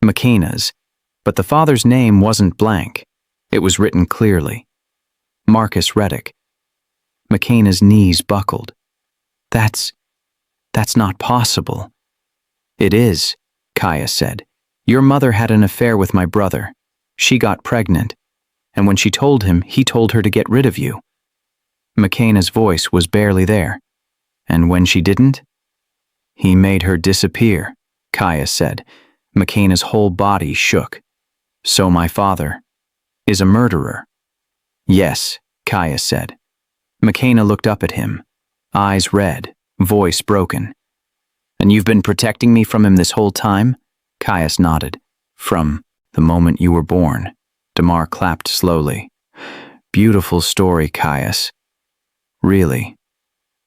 Makina's, but the father's name wasn't blank. It was written clearly. Marcus Reddick. Makina's knees buckled. That's not possible. It is, Kaya said. Your mother had an affair with my brother. She got pregnant, and when she told him, he told her to get rid of you. Makina's voice was barely there. And when she didn't? He made her disappear, Kaya said. Makina's whole body shook. So my father is a murderer. Yes, Kaya said. Makina looked up at him, eyes red, voice broken. And you've been protecting me from him this whole time? Caius nodded. From the moment you were born. Damar clapped slowly. Beautiful story, Caius. Really.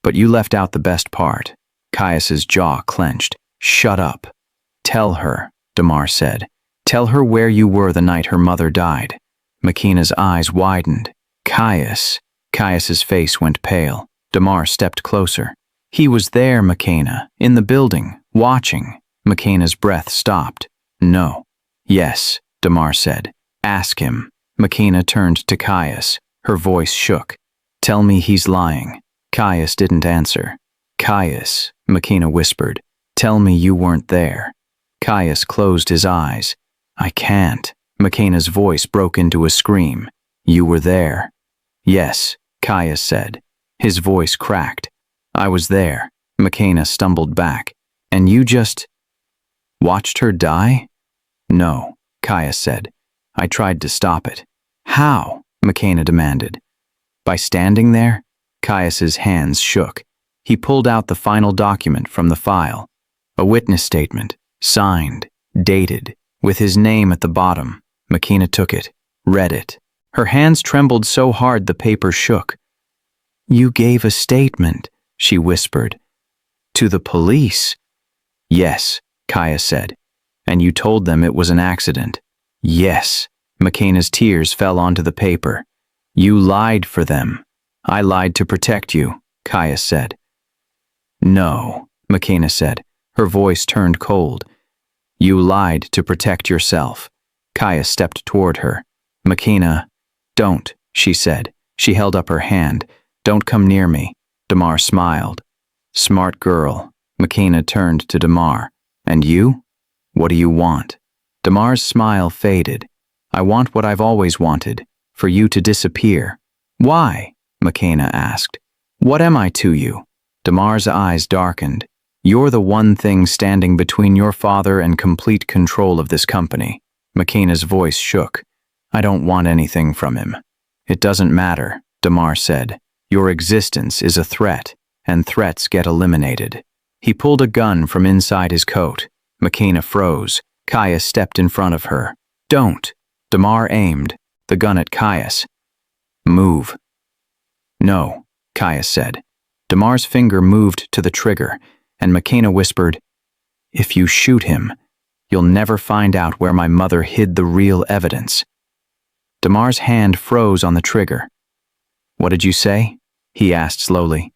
But you left out the best part. Caius's jaw clenched. Shut up. Tell her, Damar said. Tell her where you were the night her mother died. Makina's eyes widened. Caius. Caius's face went pale. Damar stepped closer. He was there, Makina, in the building, watching. Makina's breath stopped. No. Yes, Damar said. Ask him. Makina turned to Caius. Her voice shook. Tell me he's lying. Caius didn't answer. Caius, Makina whispered. Tell me you weren't there. Caius closed his eyes. I can't. Makina's voice broke into a scream. You were there. Yes, Caius said. His voice cracked. I was there. Makina stumbled back. And you just watched her die? No, Caius said. I tried to stop it. How? Makina demanded. By standing there? Caius's hands shook. He pulled out the final document from the file. A witness statement, signed, dated, with his name at the bottom. Makina took it, read it. Her hands trembled so hard the paper shook. You gave a statement, she whispered. To the police? Yes, Caius said. And you told them it was an accident. Yes. Makina's tears fell onto the paper. You lied for them. I lied to protect you, Caius said. No, Makina said. Her voice turned cold. You lied to protect yourself. Caius stepped toward her. Makina, don't, she said. She held up her hand. Don't come near me. Damar smiled. Smart girl. Makina turned to Damar. And you? What do you want? Damar's smile faded. I want what I've always wanted, for you to disappear. Why? Makina asked. What am I to you? Damar's eyes darkened. You're the one thing standing between your father and complete control of this company. Makina's voice shook. I don't want anything from him. It doesn't matter, Damar said. Your existence is a threat, and threats get eliminated. He pulled a gun from inside his coat. Makina froze. Caius stepped in front of her. Don't. Damar aimed, the gun at Caius. Move. No, Caius said. Damar's finger moved to the trigger, and Makina whispered, If you shoot him, you'll never find out where my mother hid the real evidence. Damar's hand froze on the trigger. What did you say? He asked slowly.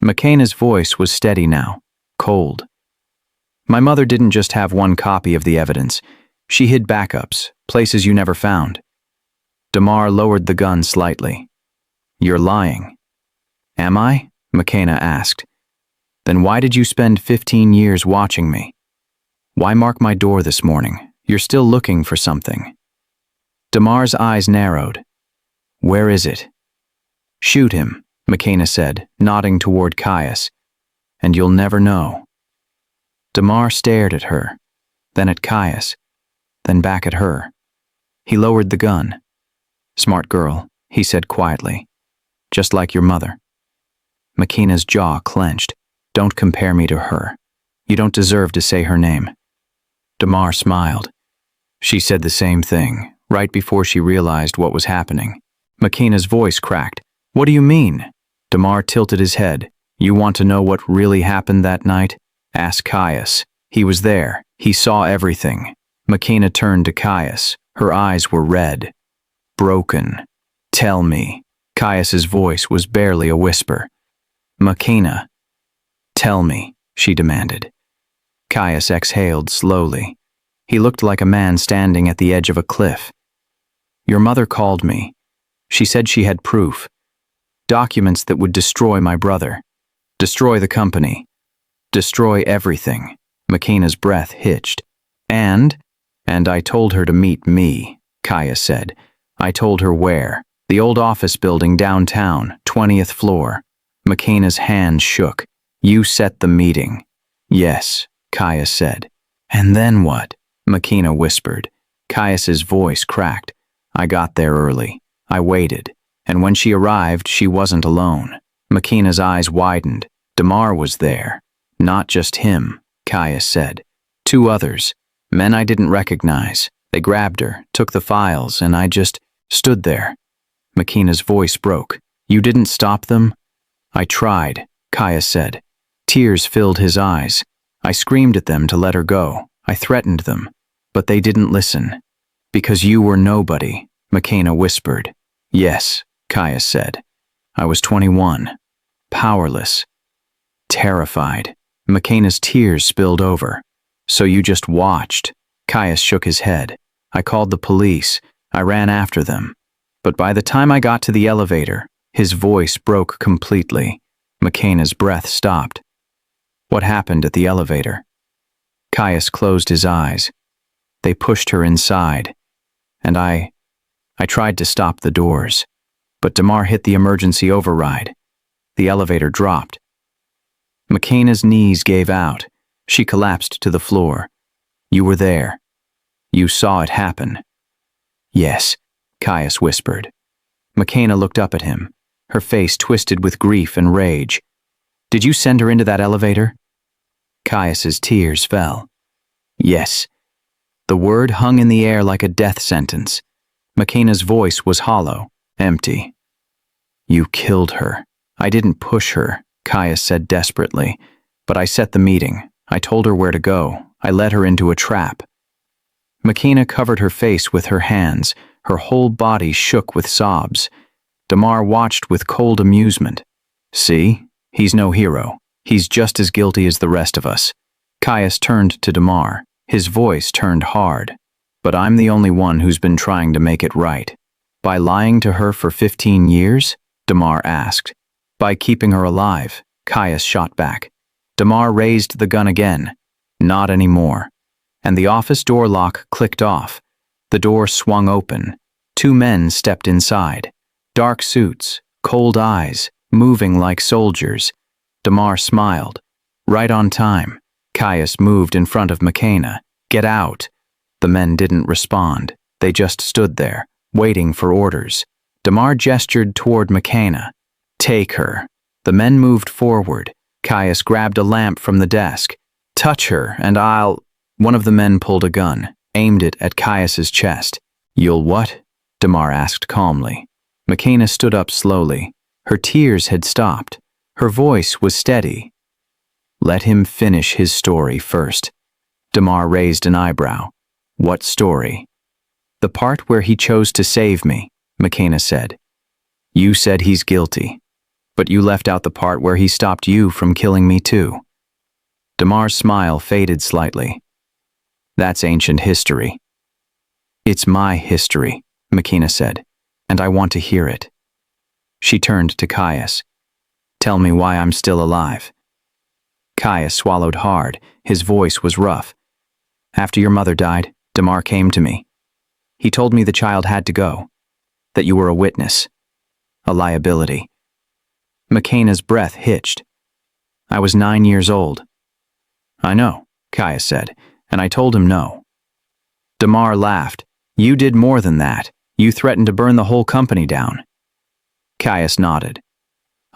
Makina's voice was steady now, cold. My mother didn't just have one copy of the evidence. She hid backups, places you never found. Damar lowered the gun slightly. You're lying. Am I? Makina asked. Then why did you spend 15 years watching me? Why mark my door this morning? You're still looking for something. Damar's eyes narrowed. Where is it? Shoot him, Makina said, nodding toward Caius. And you'll never know. Damar stared at her, then at Caius, then back at her. He lowered the gun. Smart girl, he said quietly. Just like your mother. Makina's jaw clenched. Don't compare me to her. You don't deserve to say her name. Damar smiled. She said the same thing, right before she realized what was happening. Makina's voice cracked. What do you mean? Damar tilted his head. You want to know what really happened that night? Ask Caius. He was there. He saw everything. Makina turned to Caius. Her eyes were red. Broken. Tell me. Caius's voice was barely a whisper. Makina. Tell me, she demanded. Caius exhaled slowly. He looked like a man standing at the edge of a cliff. Your mother called me. She said she had proof. Documents that would destroy my brother. Destroy the company. Destroy everything. Makina's breath hitched. And I told her to meet me, Caius said. I told her where. The old office building downtown, 20th floor. Makina's hand shook. You set the meeting. Yes, Caius said. And then what? Makina whispered. Caius's voice cracked. I got there early. I waited. And when she arrived, she wasn't alone. Makina's eyes widened. Damar was there. Not just him, Caius said. 2 others. Men I didn't recognize. They grabbed her, took the files, and I just stood there. Makina's voice broke. You didn't stop them? I tried, Caius said. Tears filled his eyes. I screamed at them to let her go. I threatened them. But they didn't listen. Because you were nobody, Makina whispered. Yes, Caius said. I was 21. Powerless. Terrified. Makina's tears spilled over. So you just watched. Caius shook his head. I called the police. I ran after them. But by the time I got to the elevator, his voice broke completely. Makina's breath stopped. What happened at the elevator? Caius closed his eyes. They pushed her inside. And I tried to stop the doors. But Damar hit the emergency override. The elevator dropped. Makina's knees gave out. She collapsed to the floor. You were there. You saw it happen. Yes, Caius whispered. Makina looked up at him, her face twisted with grief and rage. Did you send her into that elevator? Caius's tears fell. Yes. The word hung in the air like a death sentence. Makina's voice was hollow, empty. You killed her. I didn't push her, Caius said desperately, but I set the meeting. I told her where to go. I led her into a trap. Makina covered her face with her hands. Her whole body shook with sobs. Damar watched with cold amusement. See? He's no hero. He's just as guilty as the rest of us. Caius turned to Damar. His voice turned hard. But I'm the only one who's been trying to make it right. By lying to her for 15 years? Damar asked. By keeping her alive, Caius shot back. Damar raised the gun again. Not anymore. And the office door lock clicked off. The door swung open. 2 men stepped inside. Dark suits, cold eyes, moving like soldiers. Damar smiled. Right on time. Caius moved in front of Makina. Get out. The men didn't respond. They just stood there, waiting for orders. Damar gestured toward Makina. Take her. The men moved forward. Caius grabbed a lamp from the desk. Touch her, and I'll... One of the men pulled a gun, aimed it at Caius's chest. You'll what? Damar asked calmly. Makina stood up slowly. Her tears had stopped. Her voice was steady. Let him finish his story first. Damar raised an eyebrow. What story? The part where he chose to save me, Makina said. You said he's guilty, but you left out the part where he stopped you from killing me too. Damar's smile faded slightly. That's ancient history. It's my history, Makina said, and I want to hear it. She turned to Caius. Tell me why I'm still alive. Caius swallowed hard. His voice was rough. After your mother died, Damar came to me. He told me the child had to go, that you were a witness, a liability. Makina's breath hitched. I was 9 years old. I know, Caius said, and I told him no. Damar laughed. You did more than that. You threatened to burn the whole company down. Caius nodded.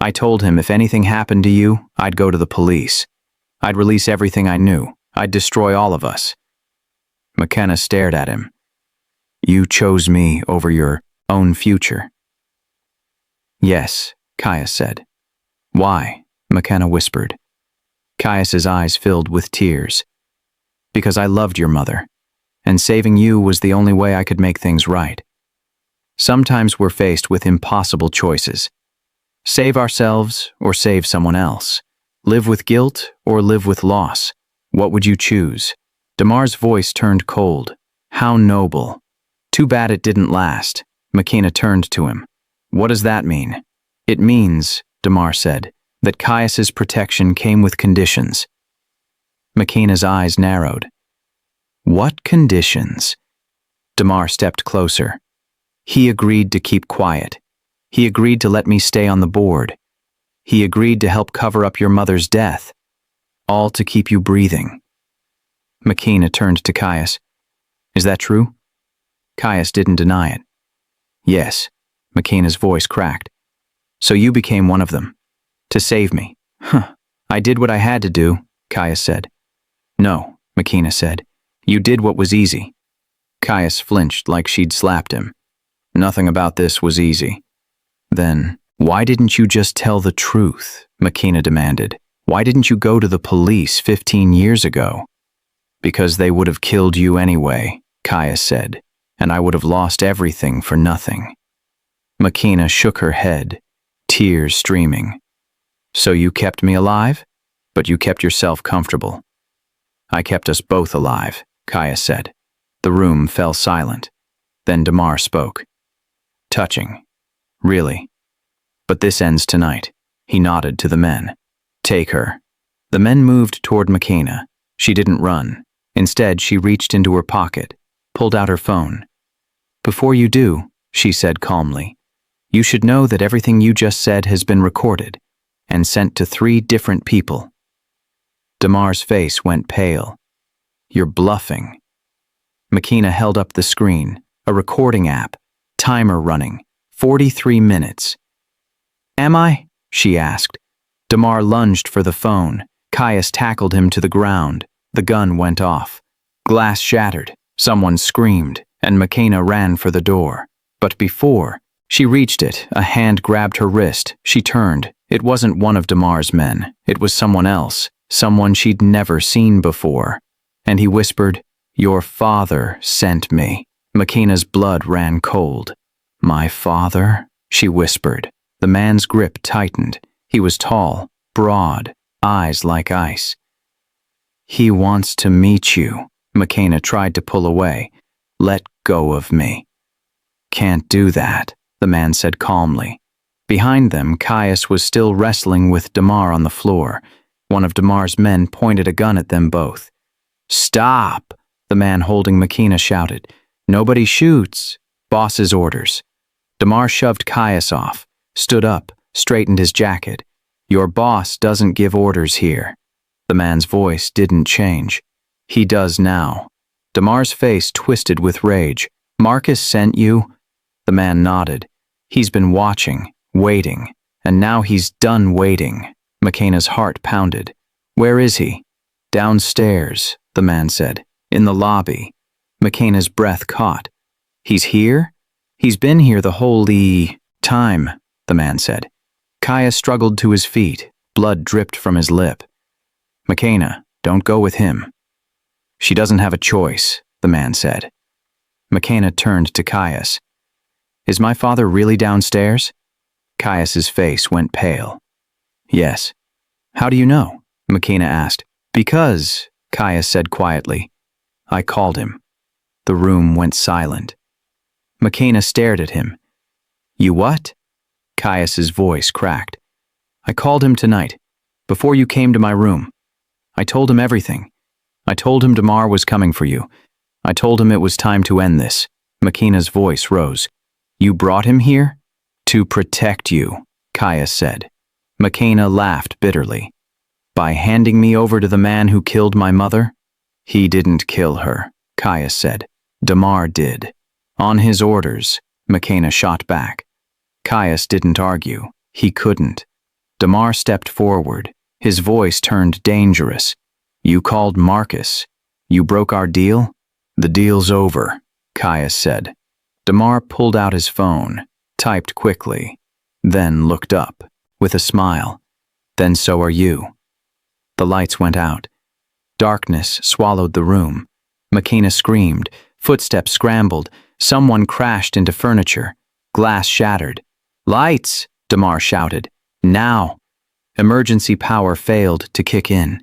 I told him if anything happened to you, I'd go to the police. I'd release everything I knew. I'd destroy all of us. McKenna stared at him. You chose me over your own future. Yes, Caius said. Why? McKenna whispered. Caius's eyes filled with tears. Because I loved your mother, and saving you was the only way I could make things right. Sometimes we're faced with impossible choices. Save ourselves or save someone else. Live with guilt or live with loss. What would you choose? Damar's voice turned cold. How noble. Too bad it didn't last. McKenna turned to him. What does that mean? It means, Damar said, that Caius's protection came with conditions. McKenna's eyes narrowed. What conditions? Damar stepped closer. He agreed to keep quiet. He agreed to let me stay on the board. He agreed to help cover up your mother's death. All to keep you breathing. McKenna turned to Caius. Is that true? Caius didn't deny it. Yes, McKenna's voice cracked. So you became one of them. To save me. I did what I had to do, Caius said. No, McKenna said. You did what was easy. Caius flinched like she'd slapped him. Nothing about this was easy. Then, why didn't you just tell the truth? McKenna demanded. Why didn't you go to the police 15 years ago? Because they would have killed you anyway, Caius said, and I would have lost everything for nothing. McKenna shook her head, tears streaming. So you kept me alive, but you kept yourself comfortable. I kept us both alive, Caius said. The room fell silent. Then Damar spoke. Touching. Really. But this ends tonight. He nodded to the men. Take her. The men moved toward McKenna. She didn't run. Instead, she reached into her pocket, pulled out her phone. Before you do, she said calmly, you should know that everything you just said has been recorded and sent to 3 different people. Damar's face went pale. You're bluffing. McKenna held up the screen, a recording app, timer running, 43 minutes. Am I? She asked. Damar lunged for the phone. Caius tackled him to the ground. The gun went off. Glass shattered. Someone screamed, and McKenna ran for the door. But before she reached it, a hand grabbed her wrist. She turned. It wasn't one of Damar's men. It was someone else, someone she'd never seen before. And he whispered, Your father sent me. McKenna's blood ran cold. My father? She whispered. The man's grip tightened. He was tall, broad, eyes like ice. He wants to meet you. McKenna tried to pull away. Let go of me. Can't do that, the man said calmly. Behind them, Caius was still wrestling with Damar on the floor. One of Damar's men pointed a gun at them both. Stop, the man holding McKenna shouted. Nobody shoots. Boss's orders. Damar shoved Caius off, stood up, straightened his jacket. Your boss doesn't give orders here. The man's voice didn't change. He does now. Damar's face twisted with rage. Marcus sent you? The man nodded. He's been watching, waiting, and now he's done waiting. McKenna's heart pounded. Where is he? Downstairs, the man said. In the lobby. McKenna's breath caught. He's here? He's been here the whole time, the man said. Caius struggled to his feet. Blood dripped from his lip. McKenna, don't go with him. She doesn't have a choice, the man said. McKenna turned to Caius. Is my father really downstairs? Caius's face went pale. Yes. How do you know? McKenna asked. Because, Caius said quietly. I called him. The room went silent. McKenna stared at him. You what? Caius's voice cracked. I called him tonight, before you came to my room. I told him everything. I told him Damar was coming for you. I told him it was time to end this. McKenna's voice rose. You brought him here? To protect you, Caius said. McKenna laughed bitterly. By handing me over to the man who killed my mother? He didn't kill her, Caius said. Damar did. On his orders, McKenna shot back. Caius didn't argue. He couldn't. Damar stepped forward. His voice turned dangerous. You called Marcus. You broke our deal? The deal's over, Caius said. Damar pulled out his phone, typed quickly, then looked up, with a smile. Then so are you. The lights went out. Darkness swallowed the room. Makina screamed. Footsteps scrambled. Someone crashed into furniture. Glass shattered. Lights, Damar shouted. Now. Emergency power failed to kick in.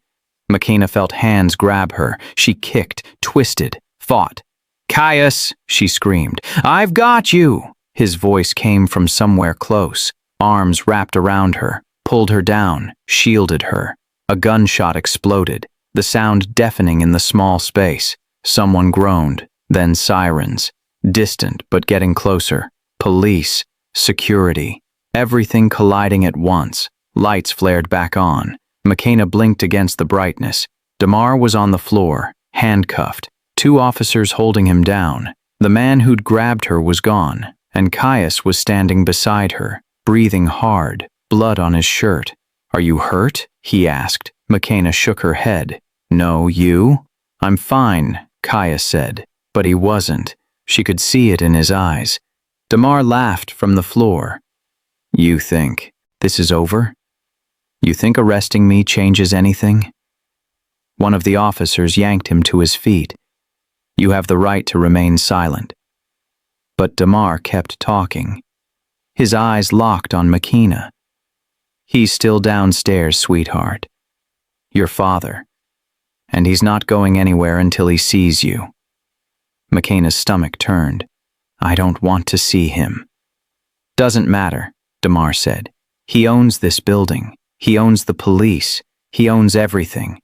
Makina felt hands grab her. She kicked, twisted, fought. Caius, she screamed. I've got you. His voice came from somewhere close. Arms wrapped around her, pulled her down, shielded her. A gunshot exploded, the sound deafening in the small space. Someone groaned, then sirens. Distant but getting closer. Police, security, everything colliding at once. Lights flared back on. Makina blinked against the brightness. Damar was on the floor, handcuffed. 2 officers holding him down. The man who'd grabbed her was gone, and Caius was standing beside her, breathing hard, blood on his shirt. Are you hurt? He asked. Makina shook her head. No, you? I'm fine, Caius said. But he wasn't. She could see it in his eyes. Damar laughed from the floor. You think this is over? You think arresting me changes anything? One of the officers yanked him to his feet. You have the right to remain silent. But Damar kept talking. His eyes locked on Makina. He's still downstairs, sweetheart. Your father. And he's not going anywhere until he sees you. Makina's stomach turned. I don't want to see him. Doesn't matter, Damar said. He owns this building. He owns the police. He owns everything.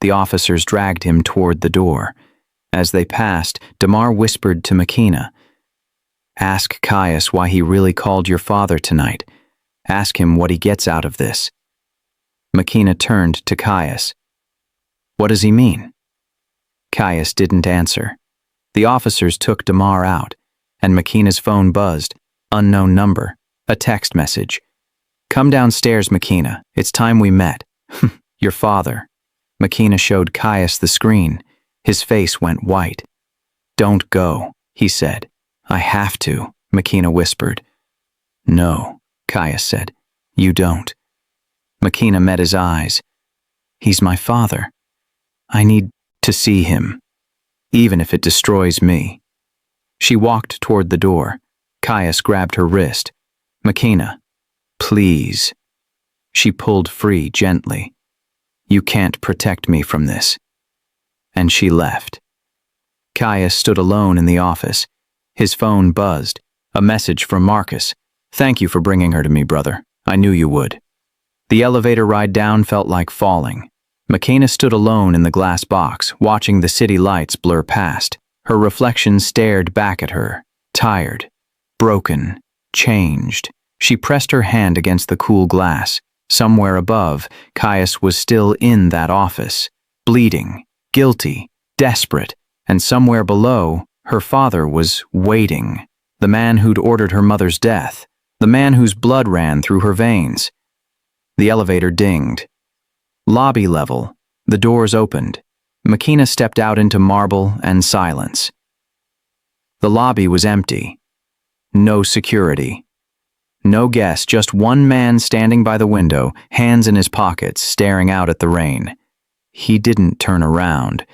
The officers dragged him toward the door. As they passed, Damar whispered to Makina, Ask Caius why he really called your father tonight. Ask him what he gets out of this. Makina turned to Caius. What does he mean? Caius didn't answer. The officers took Damar out, and Makina's phone buzzed. Unknown number. A text message. Come downstairs, Makina. It's time we met. Your father. Makina showed Caius the screen. His face went white. Don't go, he said. I have to, Makina whispered. No, Caius said. You don't. Makina met his eyes. He's my father. I need to see him, even if it destroys me. She walked toward the door. Caius grabbed her wrist. Makina, please. She pulled free gently. You can't protect me from this. And she left. Caius stood alone in the office. His phone buzzed. A message from Marcus. Thank you for bringing her to me, brother. I knew you would. The elevator ride down felt like falling. Makina stood alone in the glass box, watching the city lights blur past. Her reflection stared back at her, tired, broken, changed. She pressed her hand against the cool glass. Somewhere above, Caius was still in that office, bleeding, guilty, desperate, and somewhere below, her father was waiting. The man who'd ordered her mother's death, the man whose blood ran through her veins. The elevator dinged. Lobby level, the doors opened. Makina stepped out into marble and silence. The lobby was empty. No security. No guest, just one man standing by the window, hands in his pockets, staring out at the rain. He didn't turn around,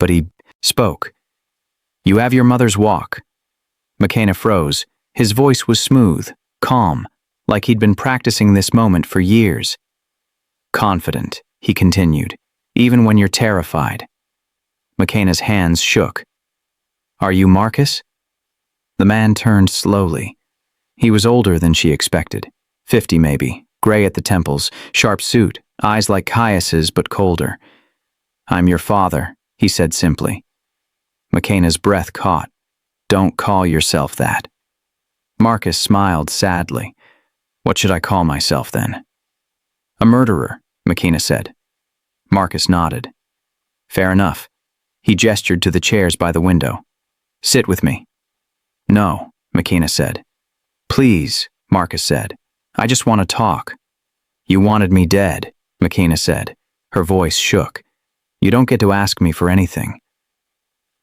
but he spoke. You have your mother's walk. Makina froze. His voice was smooth, calm, like he'd been practicing this moment for years. Confident, he continued, even when you're terrified. Makina's hands shook. Are you Marcus? The man turned slowly. He was older than she expected, 50 maybe, gray at the temples, sharp suit, eyes like Caius's but colder. I'm your father, he said simply. Makina's breath caught. Don't call yourself that. Marcus smiled sadly. What should I call myself then? A murderer, Makina said. Marcus nodded. Fair enough. He gestured to the chairs by the window. Sit with me. No, Makina said. Please, Marcus said. I just want to talk. You wanted me dead, McKenna said. Her voice shook. You don't get to ask me for anything.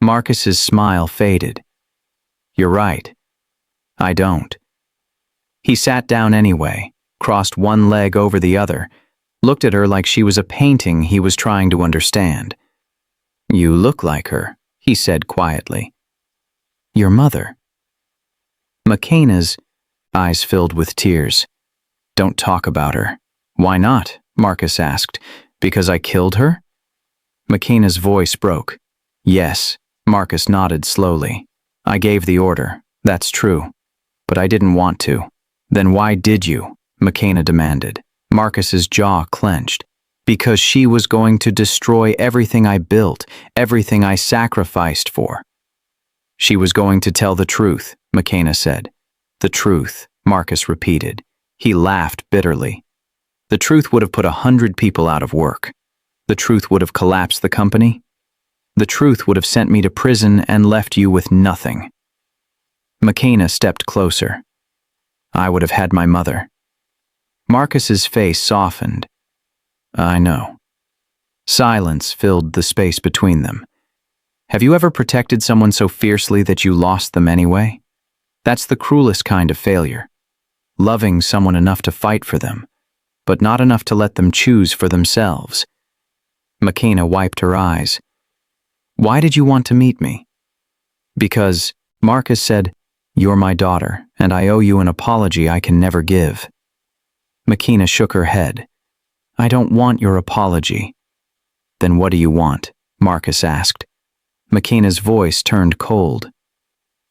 Marcus's smile faded. You're right. I don't. He sat down anyway, crossed one leg over the other, looked at her like she was a painting he was trying to understand. You look like her, he said quietly. Your mother. McKenna's eyes filled with tears. Don't talk about her. Why not? Marcus asked. Because I killed her? McKenna's voice broke. Yes, Marcus nodded slowly. I gave the order, that's true. But I didn't want to. Then why did you? McKenna demanded. Marcus's jaw clenched. Because she was going to destroy everything I built, everything I sacrificed for. She was going to tell the truth, McKenna said. The truth, Marcus repeated. He laughed bitterly. The truth would have put 100 people out of work. The truth would have collapsed the company. The truth would have sent me to prison and left you with nothing. McKenna stepped closer. I would have had my mother. Marcus's face softened. I know. Silence filled the space between them. Have you ever protected someone so fiercely that you lost them anyway? That's the cruelest kind of failure. Loving someone enough to fight for them, but not enough to let them choose for themselves. McKenna wiped her eyes. Why did you want to meet me? Because, Marcus said, you're my daughter, and I owe you an apology I can never give. McKenna shook her head. I don't want your apology. Then what do you want? Marcus asked. McKenna's voice turned cold.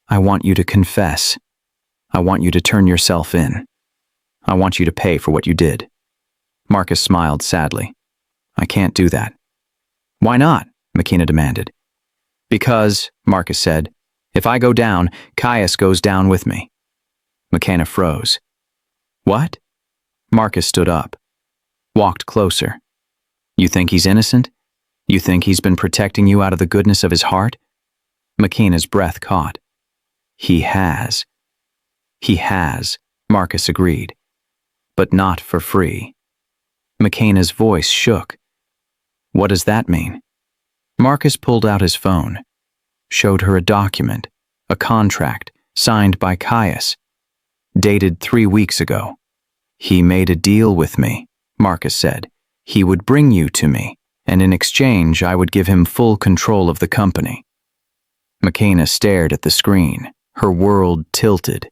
I want you to confess. I want you to turn yourself in. I want you to pay for what you did. Marcus smiled sadly. I can't do that. Why not? McKenna demanded. Because, Marcus said, if I go down, Caius goes down with me. McKenna froze. What? Marcus stood up, walked closer. You think he's innocent? You think he's been protecting you out of the goodness of his heart? McKenna's breath caught. He has. He has, Marcus agreed. But not for free. McKenna's voice shook. What does that mean? Marcus pulled out his phone, showed her a document, a contract, signed by Caius, dated 3 weeks ago. He made a deal with me, Marcus said. He would bring you to me, and in exchange I would give him full control of the company. McKenna stared at the screen, her world tilted.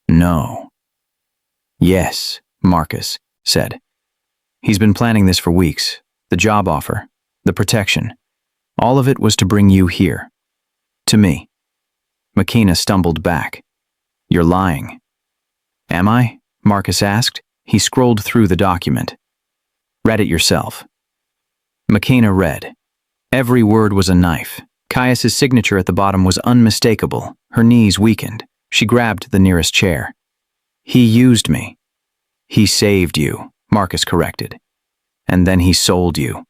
No. Yes, Marcus said. He's been planning this for weeks. The job offer, the protection. All of it was to bring you here. To me. McKenna stumbled back. You're lying. Am I? Marcus asked. He scrolled through the document. Read it yourself. McKenna read. Every word was a knife. Caius's signature at the bottom was unmistakable. Her knees weakened. She grabbed the nearest chair. He used me. He saved you, Marcus corrected. And then he sold you.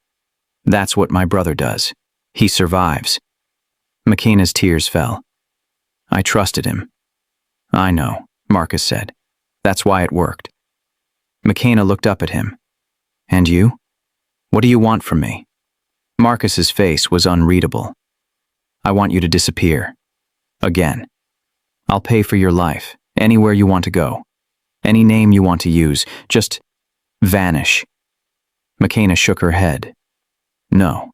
That's what my brother does. He survives. McKenna's tears fell. I trusted him. I know, Marcus said. That's why it worked. McKenna looked up at him. And you? What do you want from me? Marcus's face was unreadable. I want you to disappear. Again. I'll pay for your life, anywhere you want to go. Any name you want to use, just vanish. McKenna shook her head. No.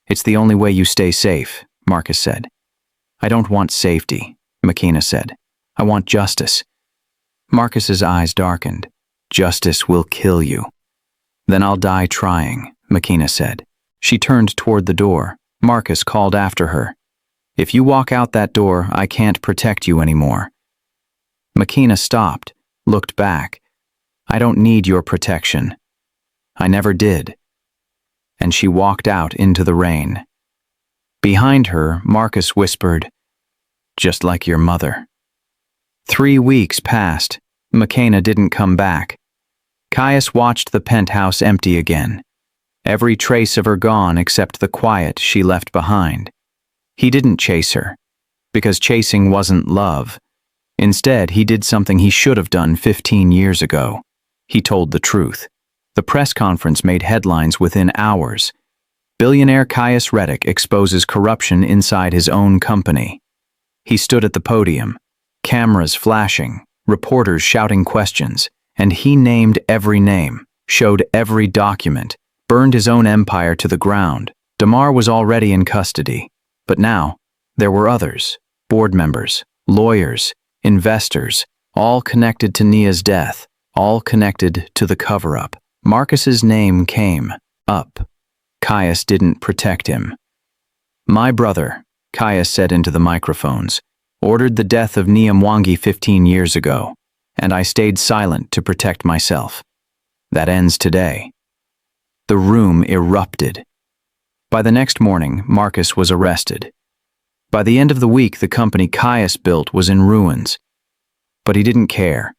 It's the only way you stay safe, Marcus said. I don't want safety, McKenna said. I want justice. Marcus's eyes darkened. Justice will kill you. Then I'll die trying, McKenna said. She turned toward the door. Marcus called after her. If you walk out that door, I can't protect you anymore. McKenna stopped, looked back. I don't need your protection. I never did. And she walked out into the rain. Behind her, Marcus whispered, just like your mother. 3 weeks passed. McKenna didn't come back. Caius watched the penthouse empty again. Every trace of her gone except the quiet she left behind. He didn't chase her, because chasing wasn't love. Instead, he did something he should have done 15 years ago. He told the truth. The press conference made headlines within hours. Billionaire Caius Reddick exposes corruption inside his own company. He stood at the podium, cameras flashing, reporters shouting questions, and he named every name, showed every document, burned his own empire to the ground. Damar was already in custody, but now there were others, board members, lawyers, investors, all connected to Nia's death, all connected to the cover-up. Marcus's name came up. Caius didn't protect him. My brother, Caius said into the microphones, ordered the death of Nia Mwangi 15 years ago, and I stayed silent to protect myself. That ends today. The room erupted. By the next morning, Marcus was arrested. By the end of the week, the company Caius built was in ruins. But he didn't care,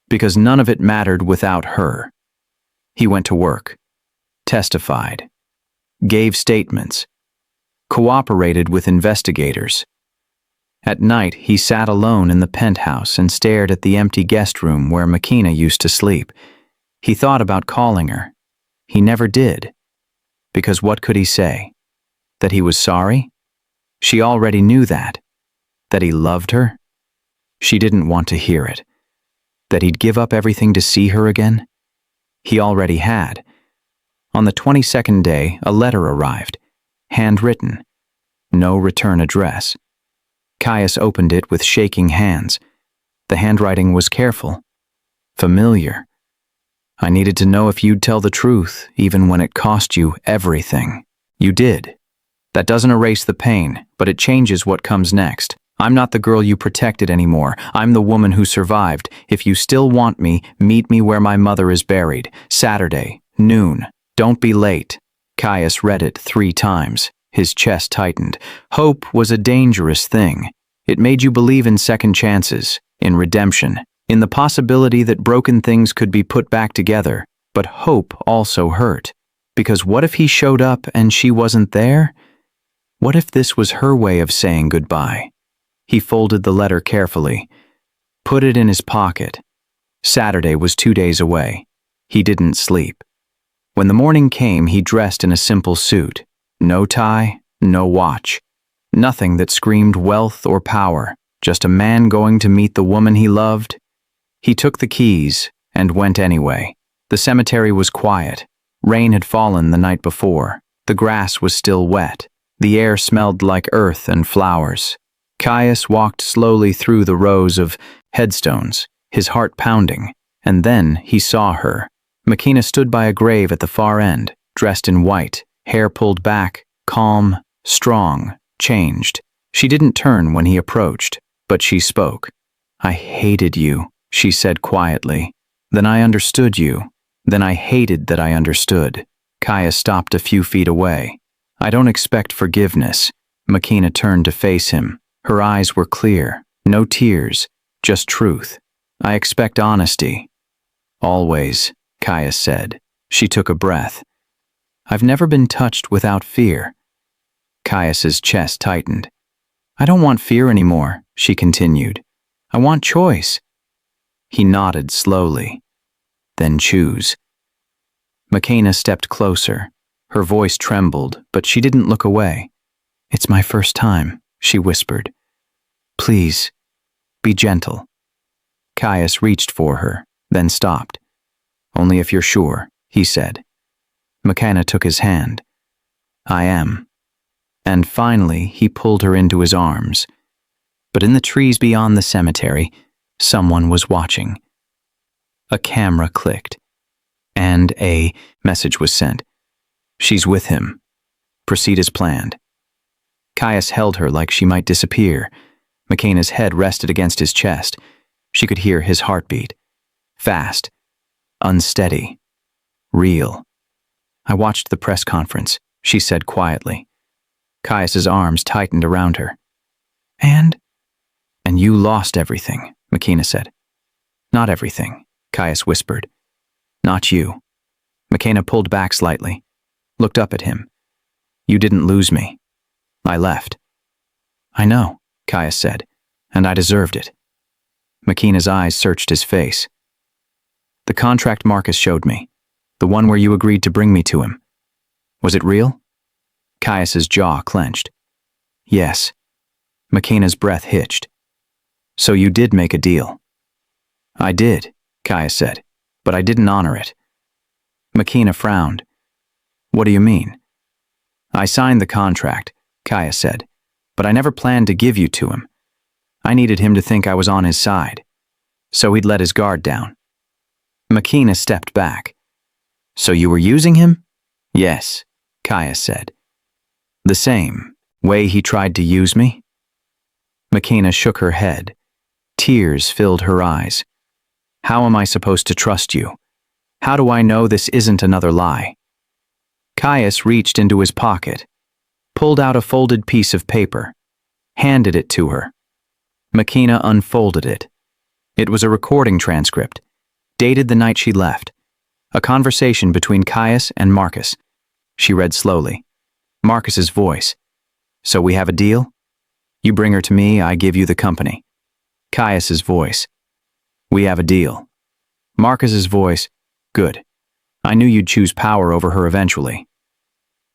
because none of it mattered without her. He went to work, testified, gave statements, cooperated with investigators. At night, he sat alone in the penthouse and stared at the empty guest room where Makina used to sleep. He thought about calling her. He never did. Because what could he say? That he was sorry? She already knew that. That he loved her? She didn't want to hear it. That he'd give up everything to see her again? He already had. On the 22nd day, a letter arrived, handwritten, no return address. Caius opened it with shaking hands. The handwriting was careful, familiar. I needed to know if you'd tell the truth, even when it cost you everything. You did. That doesn't erase the pain, but it changes what comes next. I'm not the girl you protected anymore. I'm the woman who survived. If you still want me, meet me where my mother is buried. Saturday, noon. Don't be late. Caius read it 3 times. His chest tightened. Hope was a dangerous thing. It made you believe in second chances, in redemption, in the possibility that broken things could be put back together. But hope also hurt. Because what if he showed up and she wasn't there? What if this was her way of saying goodbye? He folded the letter carefully, put it in his pocket. Saturday was 2 days away. He didn't sleep. When the morning came, he dressed in a simple suit. No tie, no watch. Nothing that screamed wealth or power, just a man going to meet the woman he loved. He took the keys and went anyway. The cemetery was quiet. Rain had fallen the night before. The grass was still wet. The air smelled like earth and flowers. Caius walked slowly through the rows of headstones, his heart pounding, and then he saw her. Makina stood by a grave at the far end, dressed in white, hair pulled back, calm, strong, changed. She didn't turn when he approached, but she spoke. I hated you, she said quietly. Then I understood you. Then I hated that I understood. Caius stopped a few feet away. I don't expect forgiveness. Makina turned to face him. Her eyes were clear, no tears, just truth. I expect honesty. Always, Caius said. She took a breath. I've never been touched without fear. Caius's chest tightened. I don't want fear anymore, she continued. I want choice. He nodded slowly. Then choose. Makina stepped closer. Her voice trembled, but she didn't look away. It's my first time, she whispered. Please, be gentle. Caius reached for her, then stopped. Only if you're sure, he said. Makina took his hand. I am. And finally, he pulled her into his arms. But in the trees beyond the cemetery, someone was watching. A camera clicked, and a message was sent. She's with him. Proceed as planned. Caius held her like she might disappear. Makina's head rested against his chest. She could hear his heartbeat. Fast, unsteady, real. I watched the press conference, she said quietly. Caius's arms tightened around her. And you lost everything, Makina said. Not everything, Caius whispered. Not you. Makina pulled back slightly, looked up at him. You didn't lose me. I left. I know, Caius said, and I deserved it. Makina's eyes searched his face. The The contract Marcus showed me. The one where you agreed to bring me to him. Was it real? Caius's jaw clenched. Yes. McKenna's breath hitched. So you did make a deal. I did, Caius said, but I didn't honor it. McKenna frowned. What do you mean? I signed the contract, Caius said, but I never planned to give you to him. I needed him to think I was on his side, so he'd let his guard down. McKenna stepped back. So you were using him? Yes, Caius said. The same way he tried to use me? McKenna shook her head. Tears filled her eyes. How am I supposed to trust you? How do I know this isn't another lie? Caius reached into his pocket, pulled out a folded piece of paper, handed it to her. McKenna unfolded it. It was a recording transcript, dated the night she left. A conversation between Caius and Marcus. She read slowly. Marcus's voice. So we have a deal? You bring her to me, I give you the company. Caius's voice. We have a deal. Marcus's voice. Good. I knew you'd choose power over her eventually.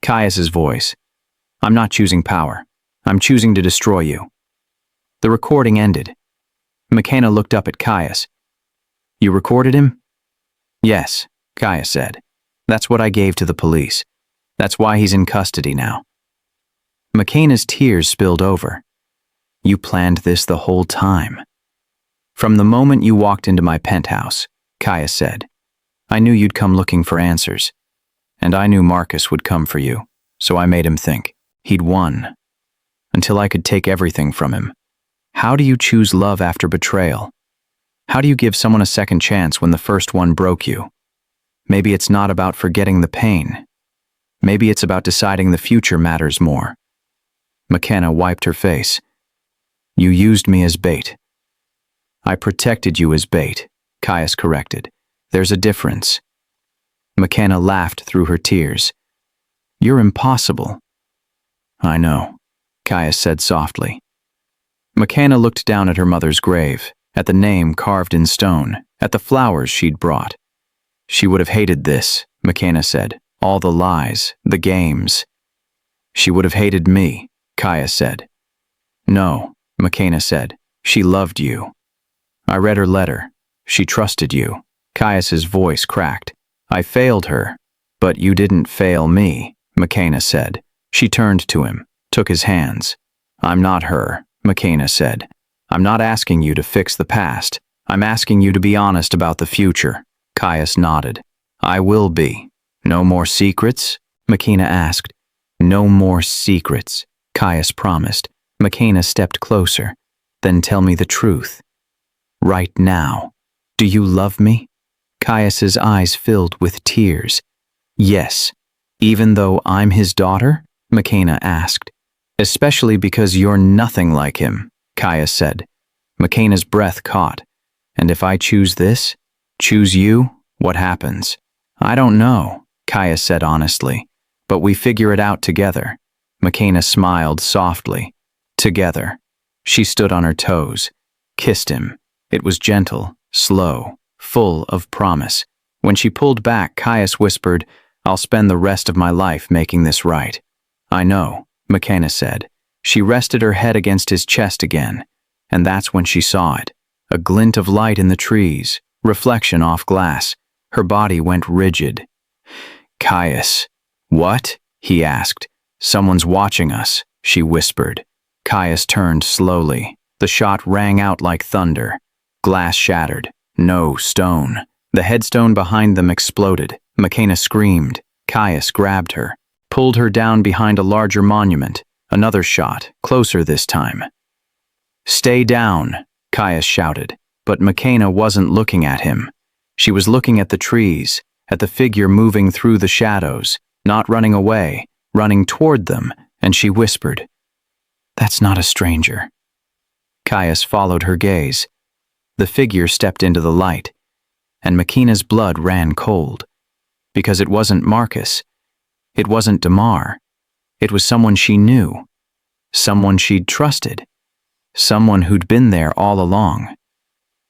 Caius's voice. I'm not choosing power. I'm choosing to destroy you. The recording ended. McKenna looked up at Caius. You recorded him? Yes, Caius said. That's what I gave to the police. That's why he's in custody now. McKenna's tears spilled over. You planned this the whole time. From the moment you walked into my penthouse, Caius said, I knew you'd come looking for answers. And I knew Marcus would come for you, so I made him think. He'd won. Until I could take everything from him. How do you choose love after betrayal? How do you give someone a second chance when the first one broke you? Maybe it's not about forgetting the pain. Maybe it's about deciding the future matters more. McKenna wiped her face. You used me as bait. I protected you as bait, Caius corrected. There's a difference. McKenna laughed through her tears. You're impossible. I know, Caius said softly. McKenna looked down at her mother's grave, at the name carved in stone, at the flowers she'd brought. She would have hated this, McKenna said. All the lies, the games. She would have hated me, Caius said. No, McKenna said. She loved you. I read her letter. She trusted you. Caius's voice cracked. I failed her. But you didn't fail me, McKenna said. She turned to him, took his hands. I'm not her, McKenna said. I'm not asking you to fix the past. I'm asking you to be honest about the future. Caius nodded. I will be. No more secrets? McKenna asked. No more secrets, Caius promised. McKenna stepped closer. Then tell me the truth. Right now. Do you love me? Caius's eyes filled with tears. Yes. Even though I'm his daughter? McKenna asked. Especially because you're nothing like him, Caius said. McKenna's breath caught. And if I choose this, choose you, what happens? I don't know, Caius said honestly. But we figure it out together. McKenna smiled softly. Together. She stood on her toes, kissed him. It was gentle, slow, full of promise. When she pulled back, Caius whispered, I'll spend the rest of my life making this right. I know, McKenna said. She rested her head against his chest again, and that's when she saw it. A glint of light in the trees, reflection off glass. Her body went rigid. Caius. What? He asked. Someone's watching us, she whispered. Caius turned slowly. The shot rang out like thunder. Glass shattered. No stone. The headstone behind them exploded. McKenna screamed. Caius grabbed her, pulled her down behind a larger monument. Another shot, closer this time. Stay down, Caius shouted. But McKenna wasn't looking at him. She was looking at the trees, at the figure moving through the shadows, not running away, running toward them, and she whispered, That's not a stranger. Caius followed her gaze. The figure stepped into the light, and McKenna's blood ran cold. Because it wasn't Marcus. It wasn't Damar. It was someone she knew. Someone she'd trusted. Someone who'd been there all along.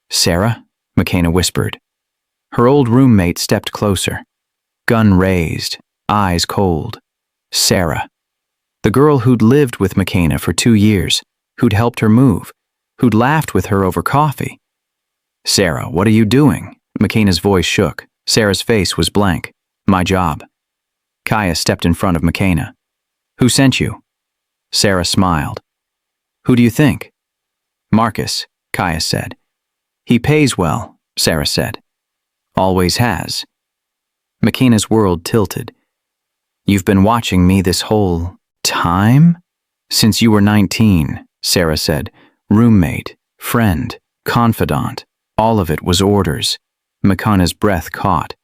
Sarah? McKenna whispered. Her old roommate stepped closer. Gun raised, eyes cold. Sarah. The girl who'd lived with McKenna for 2 years, who'd helped her move, who'd laughed with her over coffee. "Sarah, what are you doing?" McKenna's voice shook. Sarah's face was blank. "My job." Kaya stepped in front of McKenna. "Who sent you?" Sarah smiled. "Who do you think?" "Marcus," Kaya said. "He pays well," Sarah said. "Always has." McKenna's world tilted. "You've been watching me this whole time?" "Since you were 19, Sarah said. "Roommate, friend, confidant. All of it was orders." McKenna's breath caught.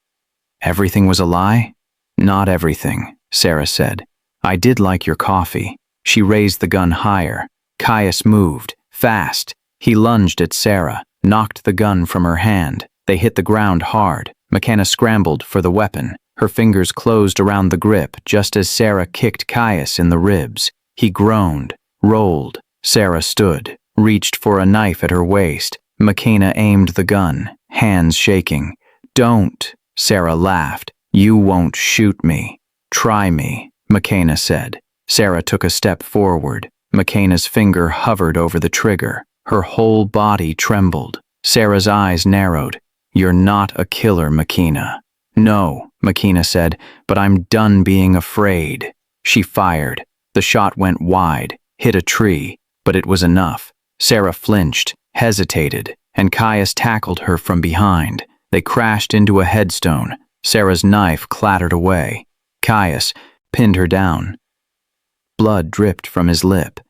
"Everything was a lie?" "Not everything," Sarah said. "I did like your coffee." She raised the gun higher. Caius moved, fast. He lunged at Sarah, knocked the gun from her hand. They hit the ground hard. McKenna scrambled for the weapon. Her fingers closed around the grip just as Sarah kicked Caius in the ribs. He groaned, rolled. Sarah stood, reached for a knife at her waist. McKenna aimed the gun, hands shaking. "Don't," Sarah laughed. "You won't shoot me." "Try me," McKenna said. Sarah took a step forward. McKenna's finger hovered over the trigger. Her whole body trembled. Sarah's eyes narrowed. "You're not a killer, McKenna." "No," McKenna said, "but I'm done being afraid." She fired. The shot went wide, hit a tree, but it was enough. Sarah flinched, hesitated, and Caius tackled her from behind. They crashed into a headstone. Sarah's knife clattered away. Caius pinned her down. Blood dripped from his lip.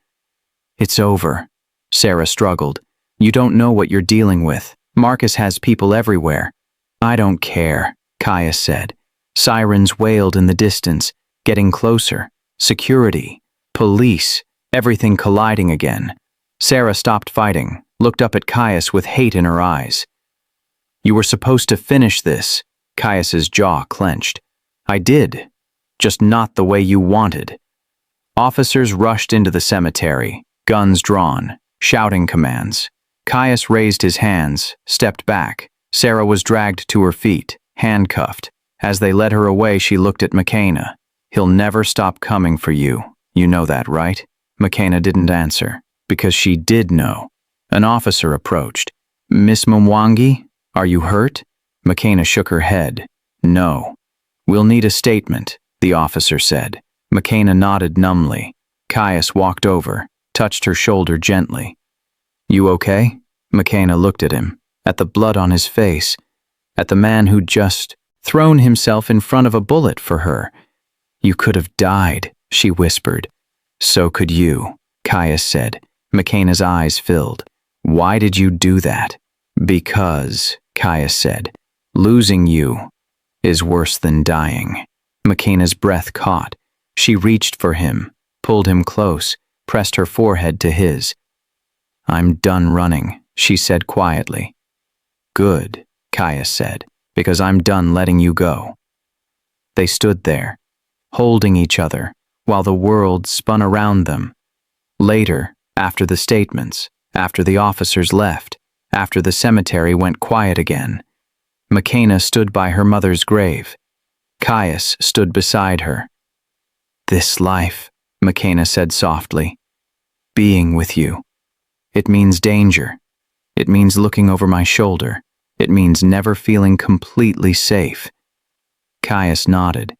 "It's over," Sarah struggled. "You don't know what you're dealing with. Marcus has people everywhere." "I don't care," Caius said. Sirens wailed in the distance, getting closer. Security, police, everything colliding again. Sarah stopped fighting, looked up at Caius with hate in her eyes. "You were supposed to finish this." Caius's jaw clenched. "I did, just not the way you wanted." Officers rushed into the cemetery, guns drawn, shouting commands. Caius raised his hands, stepped back. Sarah was dragged to her feet, handcuffed. As they led her away, she looked at McKenna. "He'll never stop coming for you. You know that, right?" McKenna didn't answer, because she did know. An officer approached. "Miss Mwangi, are you hurt?" McKenna shook her head. "No." "We'll need a statement," the officer said. McKenna nodded numbly. Caius walked over, touched her shoulder gently. "You okay?" McKenna looked at him, at the blood on his face, at the man who'd just thrown himself in front of a bullet for her. "You could have died," she whispered. "So could you," Caius said. McKenna's eyes filled. "Why did you do that?" "Because," Caius said, "losing you is worse than dying." McKenna's breath caught. She reached for him, pulled him close, pressed her forehead to his. "I'm done running," she said quietly. "Good," Caius said, "because I'm done letting you go." They stood there, holding each other, while the world spun around them. Later, after the statements, after the officers left, after the cemetery went quiet again, McKenna stood by her mother's grave. Caius stood beside her. "This life," McKenna said softly, "being with you. It means danger. It means looking over my shoulder. It means never feeling completely safe." Caius nodded.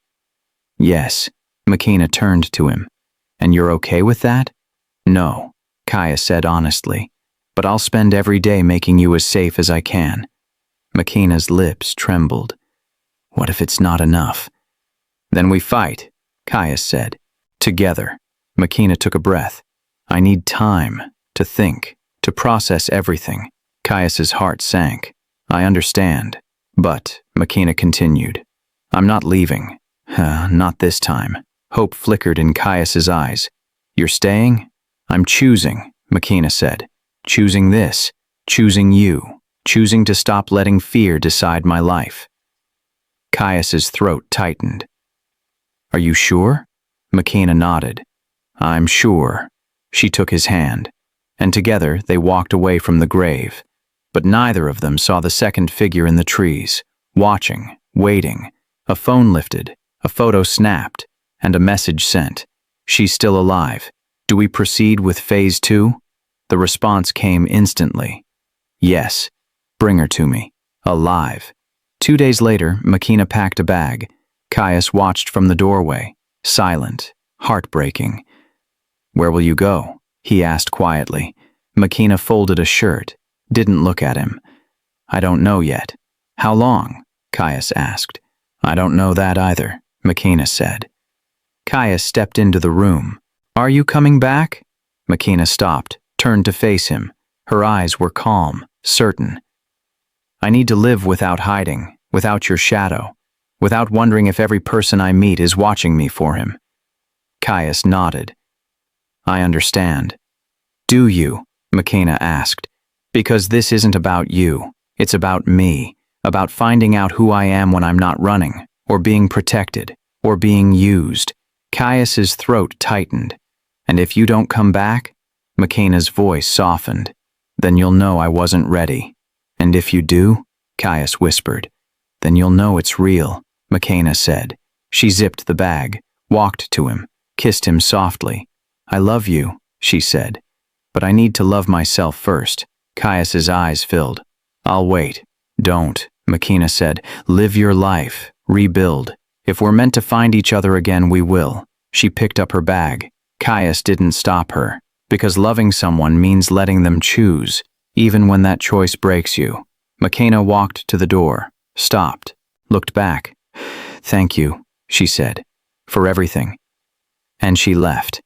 "Yes." McKenna turned to him. "And you're okay with that?" "No," Caius said honestly, "but I'll spend every day making you as safe as I can." McKenna's lips trembled. "What if it's not enough?" "Then we fight," Caius said. "Together." McKenna took a breath. "I need time to think, to process everything." Caius's heart sank. "I understand. But," McKenna continued, "I'm not leaving. Not this time." Hope flickered in Caius's eyes. "You're staying?" "I'm choosing," McKenna said. "Choosing this. Choosing you. Choosing to stop letting fear decide my life." Caius's throat tightened. "Are you sure?" McKenna nodded. "I'm sure." She took his hand, and together they walked away from the grave. But neither of them saw the second figure in the trees, watching, waiting. A phone lifted, a photo snapped, and a message sent. She's still alive. Do we proceed with phase 2? The response came instantly. Yes. Bring her to me. Alive. 2 days later, Makina packed a bag. Caius watched from the doorway, silent, heartbreaking. Where will you go? He asked quietly. Makina folded a shirt, didn't look at him. I don't know yet. How long? Caius asked. I don't know that either, Makina said. Caius stepped into the room. Are you coming back? Makina stopped, turned to face him. Her eyes were calm, certain. I need to live without hiding, without your shadow, without wondering if every person I meet is watching me for him. Caius nodded. I understand. Do you? Makina asked. Because this isn't about you. It's about me, about finding out who I am when I'm not running, or being protected, or being used. Caius's throat tightened. And if you don't come back, Makina's voice softened, then you'll know I wasn't ready. And if you do, Caius whispered, then you'll know it's real, Makina said. She zipped the bag, walked to him, kissed him softly. I love you, she said, but I need to love myself first. Caius's eyes filled. I'll wait. Don't, Makina said. Live your life. Rebuild. If we're meant to find each other again, we will. She picked up her bag. Caius didn't stop her, because loving someone means letting them choose, even when that choice breaks you. Makina walked to the door, stopped, looked back. Thank you, she said, for everything. And she left.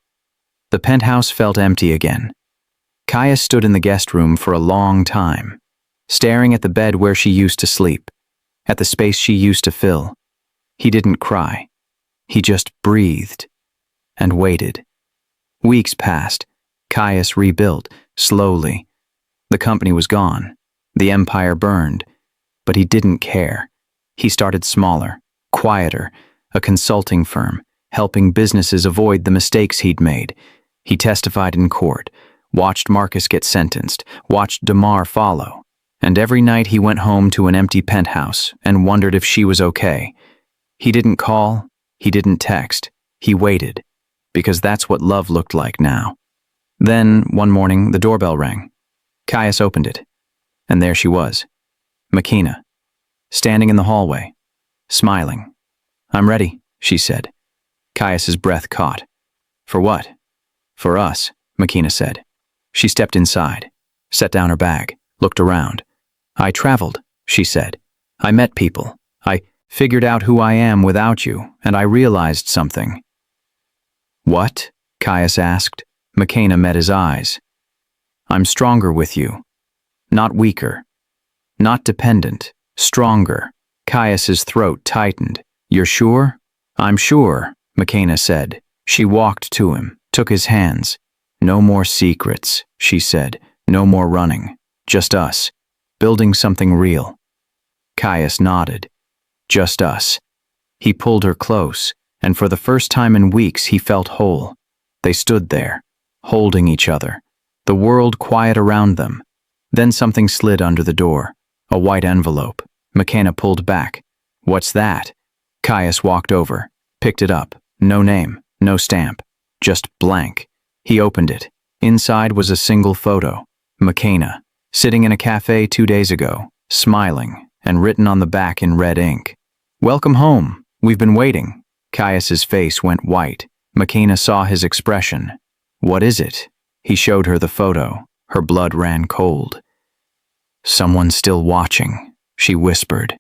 The penthouse felt empty again. Caius stood in the guest room for a long time, staring at the bed where she used to sleep, at the space she used to fill. He didn't cry. He just breathed and waited. Weeks passed. Caius rebuilt, slowly. The company was gone. The empire burned. But he didn't care. He started smaller, quieter, a consulting firm, helping businesses avoid the mistakes he'd made. He testified in court, watched Marcus get sentenced, watched Damar follow. And every night he went home to an empty penthouse and wondered if she was okay. He didn't call, he didn't text, he waited, because that's what love looked like now. Then, one morning, the doorbell rang. Caius opened it, and there she was, Makina, standing in the hallway, smiling. I'm ready, she said. Caius's breath caught. For what? For us, Makina said. She stepped inside, set down her bag, looked around. I traveled, she said. I met people. I figured out who I am without you, and I realized something. What? Caius asked. Makina met his eyes. I'm stronger with you. Not weaker. Not dependent. Stronger. Caius's throat tightened. You're sure? I'm sure, Makina said. She walked to him, took his hands. No more secrets, she said. No more running. Just us. Building something real. Caius nodded. Just us. He pulled her close, and for the first time in weeks he felt whole. They stood there, holding each other, the world quiet around them. Then something slid under the door, a white envelope. Makina pulled back. What's that? Caius walked over, picked it up. No name, no stamp, just blank. He opened it. Inside was a single photo. Makina, sitting in a cafe 2 days ago, smiling, and written on the back in red ink. Welcome home. We've been waiting. Caius's face went white. Makina saw his expression. What is it? He showed her the photo. Her blood ran cold. Someone's still watching, she whispered.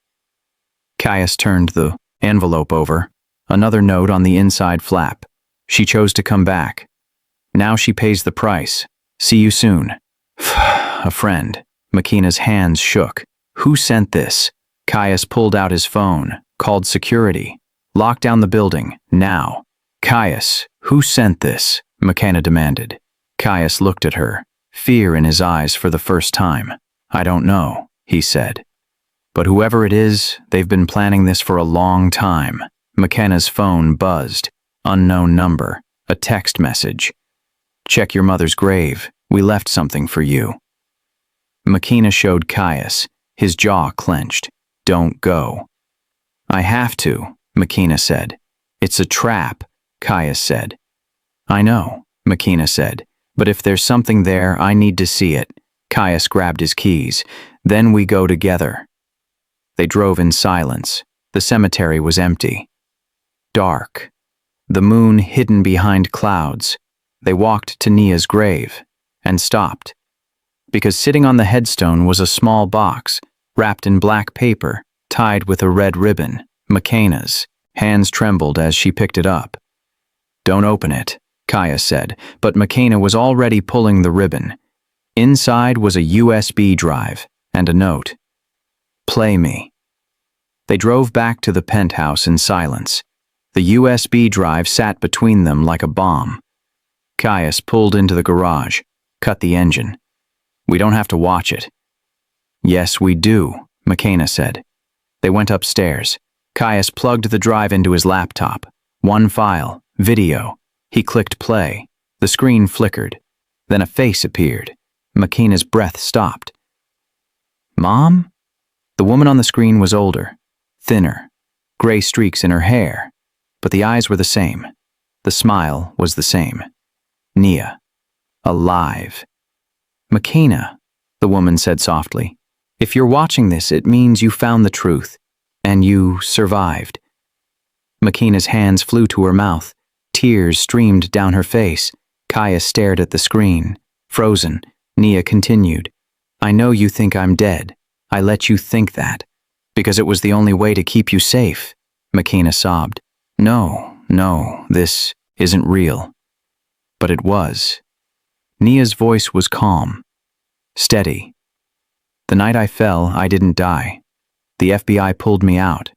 Caius turned the envelope over. Another note on the inside flap. She chose to come back. Now she pays the price. See you soon. A friend. Makina's hands shook. Who sent this? Caius pulled out his phone, called security. Lock down the building, now. Caius, who sent this? Makina demanded. Caius looked at her, fear in his eyes for the first time. I don't know, he said. But whoever it is, they've been planning this for a long time. Makina's phone buzzed. Unknown number. A text message. Check your mother's grave. We left something for you. Makina showed Caius. His jaw clenched. Don't go. I have to, Makina said. It's a trap, Caius said. I know, Makina said, but if there's something there, I need to see it. Caius grabbed his keys. Then we go together. They drove in silence. The cemetery was empty. Dark. The moon hidden behind clouds. They walked to Nia's grave and stopped. Because sitting on the headstone was a small box, wrapped in black paper, tied with a red ribbon, Makina's. Hands trembled as she picked it up. Don't open it, Caius said, but Makina was already pulling the ribbon. Inside was a USB drive and a note. Play me. They drove back to the penthouse in silence. The USB drive sat between them like a bomb. Caius pulled into the garage, cut the engine. We don't have to watch it. Yes, we do, Makina said. They went upstairs. Caius plugged the drive into his laptop. One file, video. He clicked play. The screen flickered. Then a face appeared. Makina's breath stopped. Mom? The woman on the screen was older, thinner, gray streaks in her hair, but the eyes were the same. The smile was the same. Nia. Alive. Makina, the woman said softly. If you're watching this, it means you found the truth. And you survived. Makina's hands flew to her mouth. Tears streamed down her face. Caius stared at the screen. Frozen, Nia continued. I know you think I'm dead. I let you think that. Because it was the only way to keep you safe. Makina sobbed. No, this isn't real. But it was. Nia's voice was calm. Steady. The night I fell, I didn't die. The FBI pulled me out,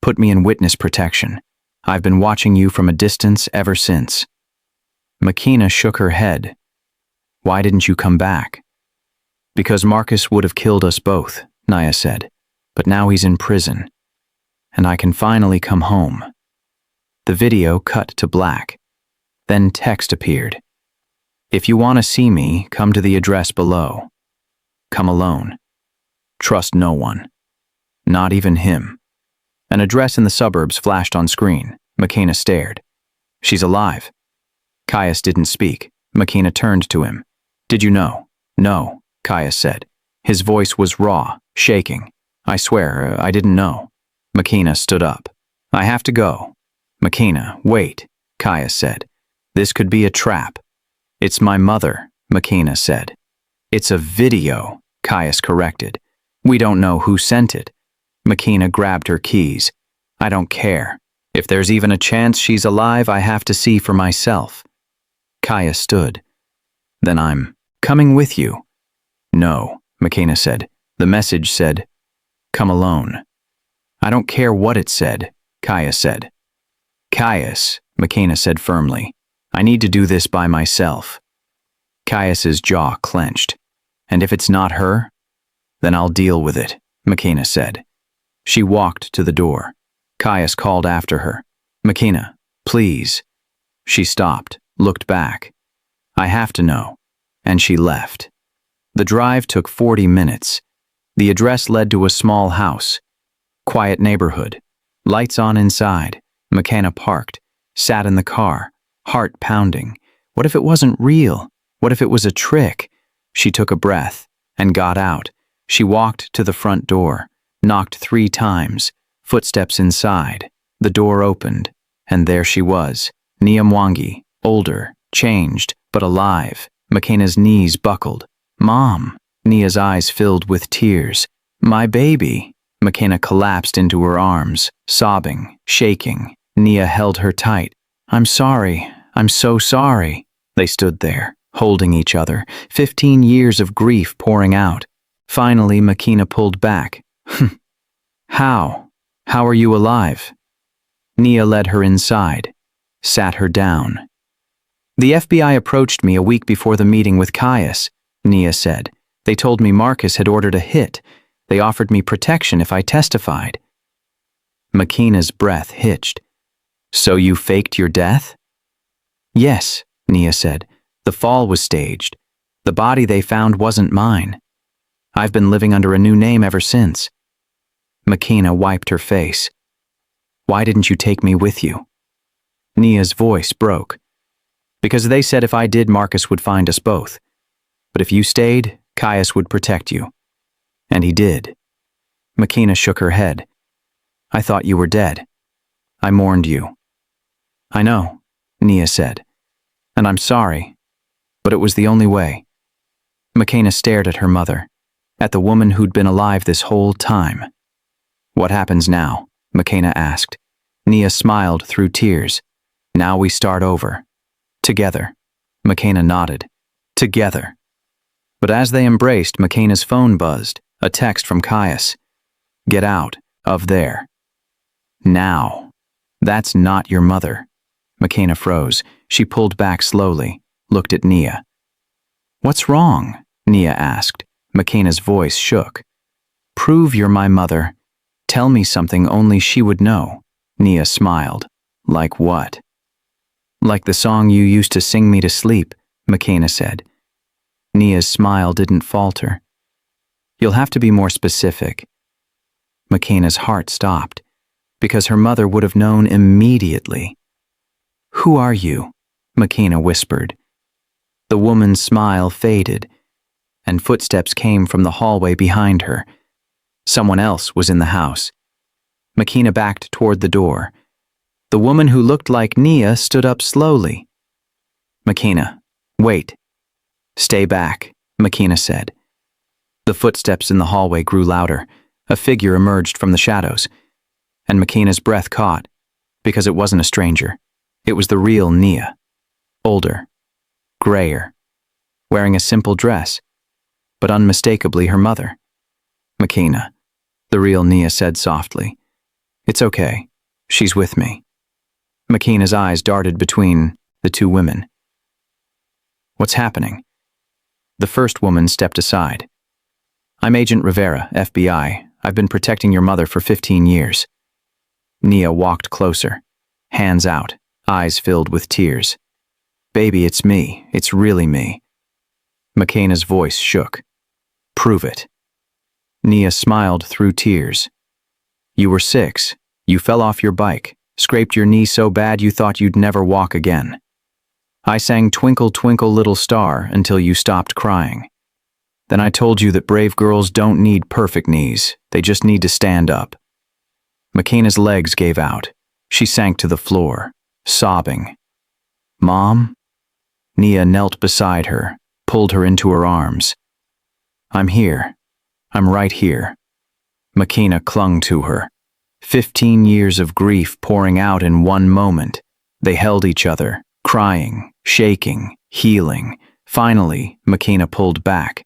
put me in witness protection. I've been watching you from a distance ever since. Makina shook her head. Why didn't you come back? Because Marcus would have killed us both, Nia said. But now he's in prison. And I can finally come home. The video cut to black. Then text appeared. If you want to see me, come to the address below. Come alone. Trust no one. Not even him. An address in the suburbs flashed on screen. Makina stared. She's alive. Caius didn't speak. Makina turned to him. Did you know? No, Caius said. His voice was raw, shaking. I swear, I didn't know. Makina stood up. I have to go. Makina, wait, Caius said. This could be a trap. It's my mother, Makina said. It's a video, Caius corrected. We don't know who sent it. Makina grabbed her keys. I don't care. If there's even a chance she's alive, I have to see for myself. Caius stood. Then I'm coming with you. No, Makina said. The message said, come alone. I don't care what it said, Caius said. Caius, Makina said firmly. I need to do this by myself. Caius's jaw clenched. And if it's not her, then I'll deal with it, Makina said. She walked to the door. Caius called after her. Makina, please. She stopped, looked back. I have to know. And she left. The drive took 40 minutes. The address led to a small house. Quiet neighborhood. Lights on inside. Makina parked, sat in the car, heart pounding. What if it wasn't real? What if it was a trick? She took a breath and got out. She walked to the front door, knocked 3 times, footsteps inside. The door opened, and there she was, Nia Mwangi, older, changed, but alive. Makina's knees buckled. Mom! Nia's eyes filled with tears. My baby! Makina collapsed into her arms, sobbing, shaking. Nia held her tight. I'm sorry. I'm so sorry. They stood there, holding each other, 15 years of grief pouring out. Finally, Makina pulled back. How? How are you alive? Nia led her inside, sat her down. The FBI approached me a week before the meeting with Caius, Nia said. They told me Marcus had ordered a hit. They offered me protection if I testified. Makina's breath hitched. So you faked your death? Yes, Nia said. The fall was staged. The body they found wasn't mine. I've been living under a new name ever since. Makina wiped her face. Why didn't you take me with you? Nia's voice broke. Because they said if I did, Marcus would find us both. But if you stayed, Caius would protect you. And he did. Makina shook her head. I thought you were dead. I mourned you. I know, Nia said. And I'm sorry. But it was the only way. Makina stared at her mother, at the woman who'd been alive this whole time. What happens now? Makina asked. Nia smiled through tears. Now we start over. Together. Makina nodded. Together. But as they embraced, Makina's phone buzzed, a text from Caius. Get out of there. Now. That's not your mother. Makina froze. She pulled back slowly, looked at Nia. What's wrong? Nia asked. Makina's voice shook. Prove you're my mother. Tell me something only she would know. Nia smiled. Like what? Like the song you used to sing me to sleep, Makina said. Nia's smile didn't falter. You'll have to be more specific. Makina's heart stopped, because her mother would have known immediately. Who are you? Makina whispered. The woman's smile faded, and footsteps came from the hallway behind her. Someone else was in the house. Makina backed toward the door. The woman who looked like Nia stood up slowly. Makina, wait. Stay back, Makina said. The footsteps in the hallway grew louder. A figure emerged from the shadows, and Makina's breath caught, because it wasn't a stranger. It was the real Nia. Older, grayer, wearing a simple dress, but unmistakably her mother. Makina, the real Nia said softly. It's okay. She's with me. Makina's eyes darted between the two women. What's happening? The first woman stepped aside. I'm Agent Rivera, FBI. I've been protecting your mother for 15 years. Nia walked closer, hands out, eyes filled with tears. Baby, it's me. It's really me. Makina's voice shook. Prove it. Nia smiled through tears. You were 6. You fell off your bike, scraped your knee so bad you thought you'd never walk again. I sang Twinkle, Twinkle, Little Star until you stopped crying. Then I told you that brave girls don't need perfect knees. They just need to stand up. Makina's legs gave out. She sank to the floor, sobbing. Mom? Nia knelt beside her, pulled her into her arms. I'm here. I'm right here. Makina clung to her. 15 years of grief pouring out in one moment. They held each other, crying, shaking, healing. Finally, Makina pulled back.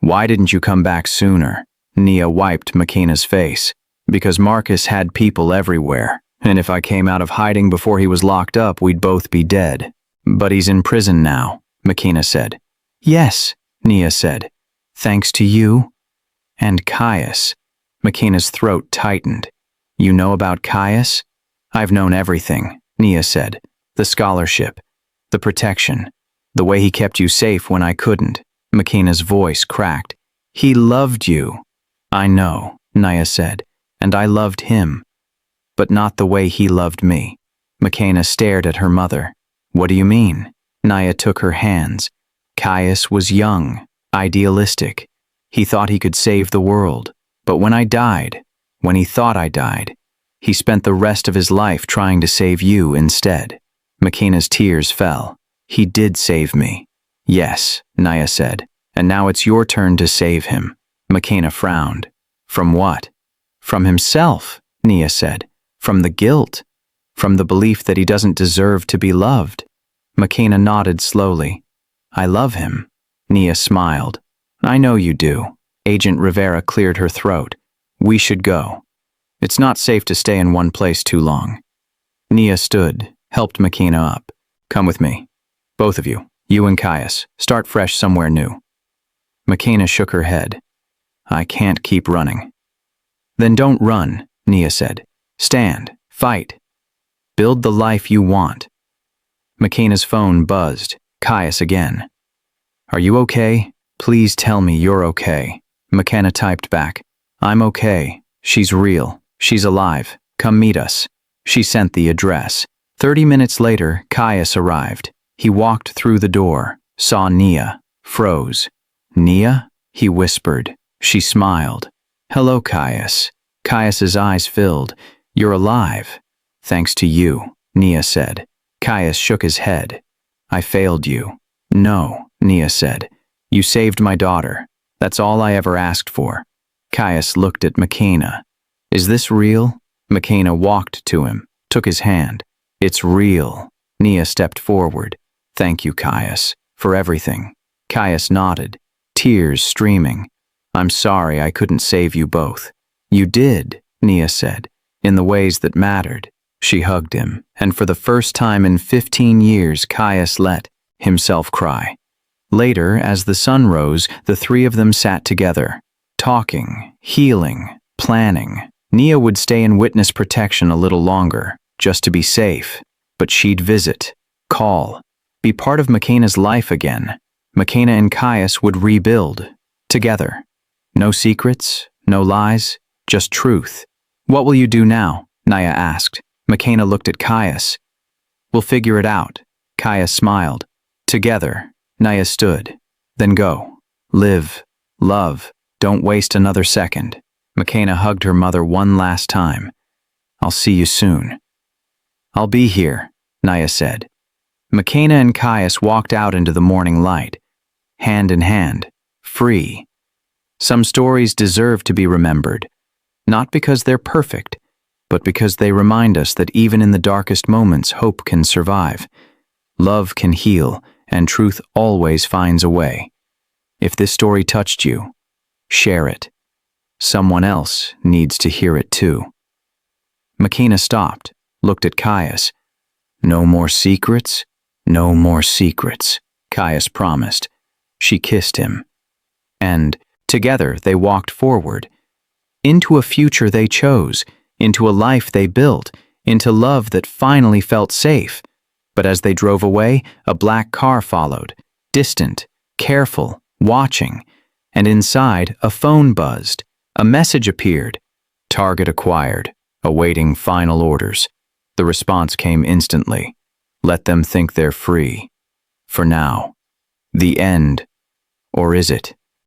Why didn't you come back sooner? Nia wiped Makina's face. Because Marcus had people everywhere, and if I came out of hiding before he was locked up, we'd both be dead. But he's in prison now, Makina said. Yes, Nia said. Thanks to you. And Caius. Makina's throat tightened. You know about Caius? I've known everything, Nia said. The scholarship, the protection, the way he kept you safe when I couldn't. Makina's voice cracked. He loved you. I know, Nia said, and I loved him. But not the way he loved me. Makina stared at her mother. What do you mean? Nia took her hands. Caius was young, idealistic. He thought he could save the world. But when I died, when he thought I died, he spent the rest of his life trying to save you instead. Makina's tears fell. He did save me. Yes, Nia said, and now it's your turn to save him. Makina frowned. From what? From himself, Nia said. From the guilt. From the belief that he doesn't deserve to be loved. Makina nodded slowly. I love him. Nia smiled. I know you do. Agent Rivera cleared her throat. We should go. It's not safe to stay in one place too long. Nia stood, helped Makina up. Come with me. Both of you, you and Caius, start fresh somewhere new. Makina shook her head. I can't keep running. Then don't run, Nia said. Stand, fight. Build the life you want. Makina's phone buzzed. Caius again. Are you okay? Please tell me you're okay. Makina typed back. I'm okay. She's real. She's alive. Come meet us. She sent the address. 30 minutes later, Caius arrived. He walked through the door, saw Nia, froze. Nia? He whispered. She smiled. Hello, Caius. Caius's eyes filled. You're alive. Thanks to you, Nia said. Caius shook his head. I failed you. No, Nia said. You saved my daughter. That's all I ever asked for. Caius looked at McKenna. Is this real? McKenna walked to him, took his hand. It's real. Nia stepped forward. Thank you, Caius, for everything. Caius nodded, tears streaming. I'm sorry I couldn't save you both. You did, Nia said, in the ways that mattered. She hugged him, and for the first time in 15 years, Caius let himself cry. Later, as the sun rose, the three of them sat together, talking, healing, planning. Nia would stay in witness protection a little longer, just to be safe, but she'd visit, call, be part of McKenna's life again. McKenna and Caius would rebuild, together. No secrets, no lies, just truth. What will you do now? Nia asked. McKenna looked at Caius. We'll figure it out. Caius smiled. Together, Nia stood. Then go. Live. Love. Don't waste another second. McKenna hugged her mother one last time. I'll see you soon. I'll be here, Nia said. McKenna and Caius walked out into the morning light, hand in hand, free. Some stories deserve to be remembered, not because they're perfect, but because they remind us that even in the darkest moments, hope can survive. Love can heal, and truth always finds a way. If this story touched you, share it. Someone else needs to hear it too. McKenna stopped, looked at Caius. No more secrets? No more secrets, Caius promised. She kissed him. And together they walked forward, into a future they chose, into a life they built, into love that finally felt safe. But as they drove away, a black car followed, distant, careful, watching, and inside a phone buzzed. A message appeared. Target acquired, awaiting final orders. The response came instantly. Let them think they're free. For now. The end. Or is it?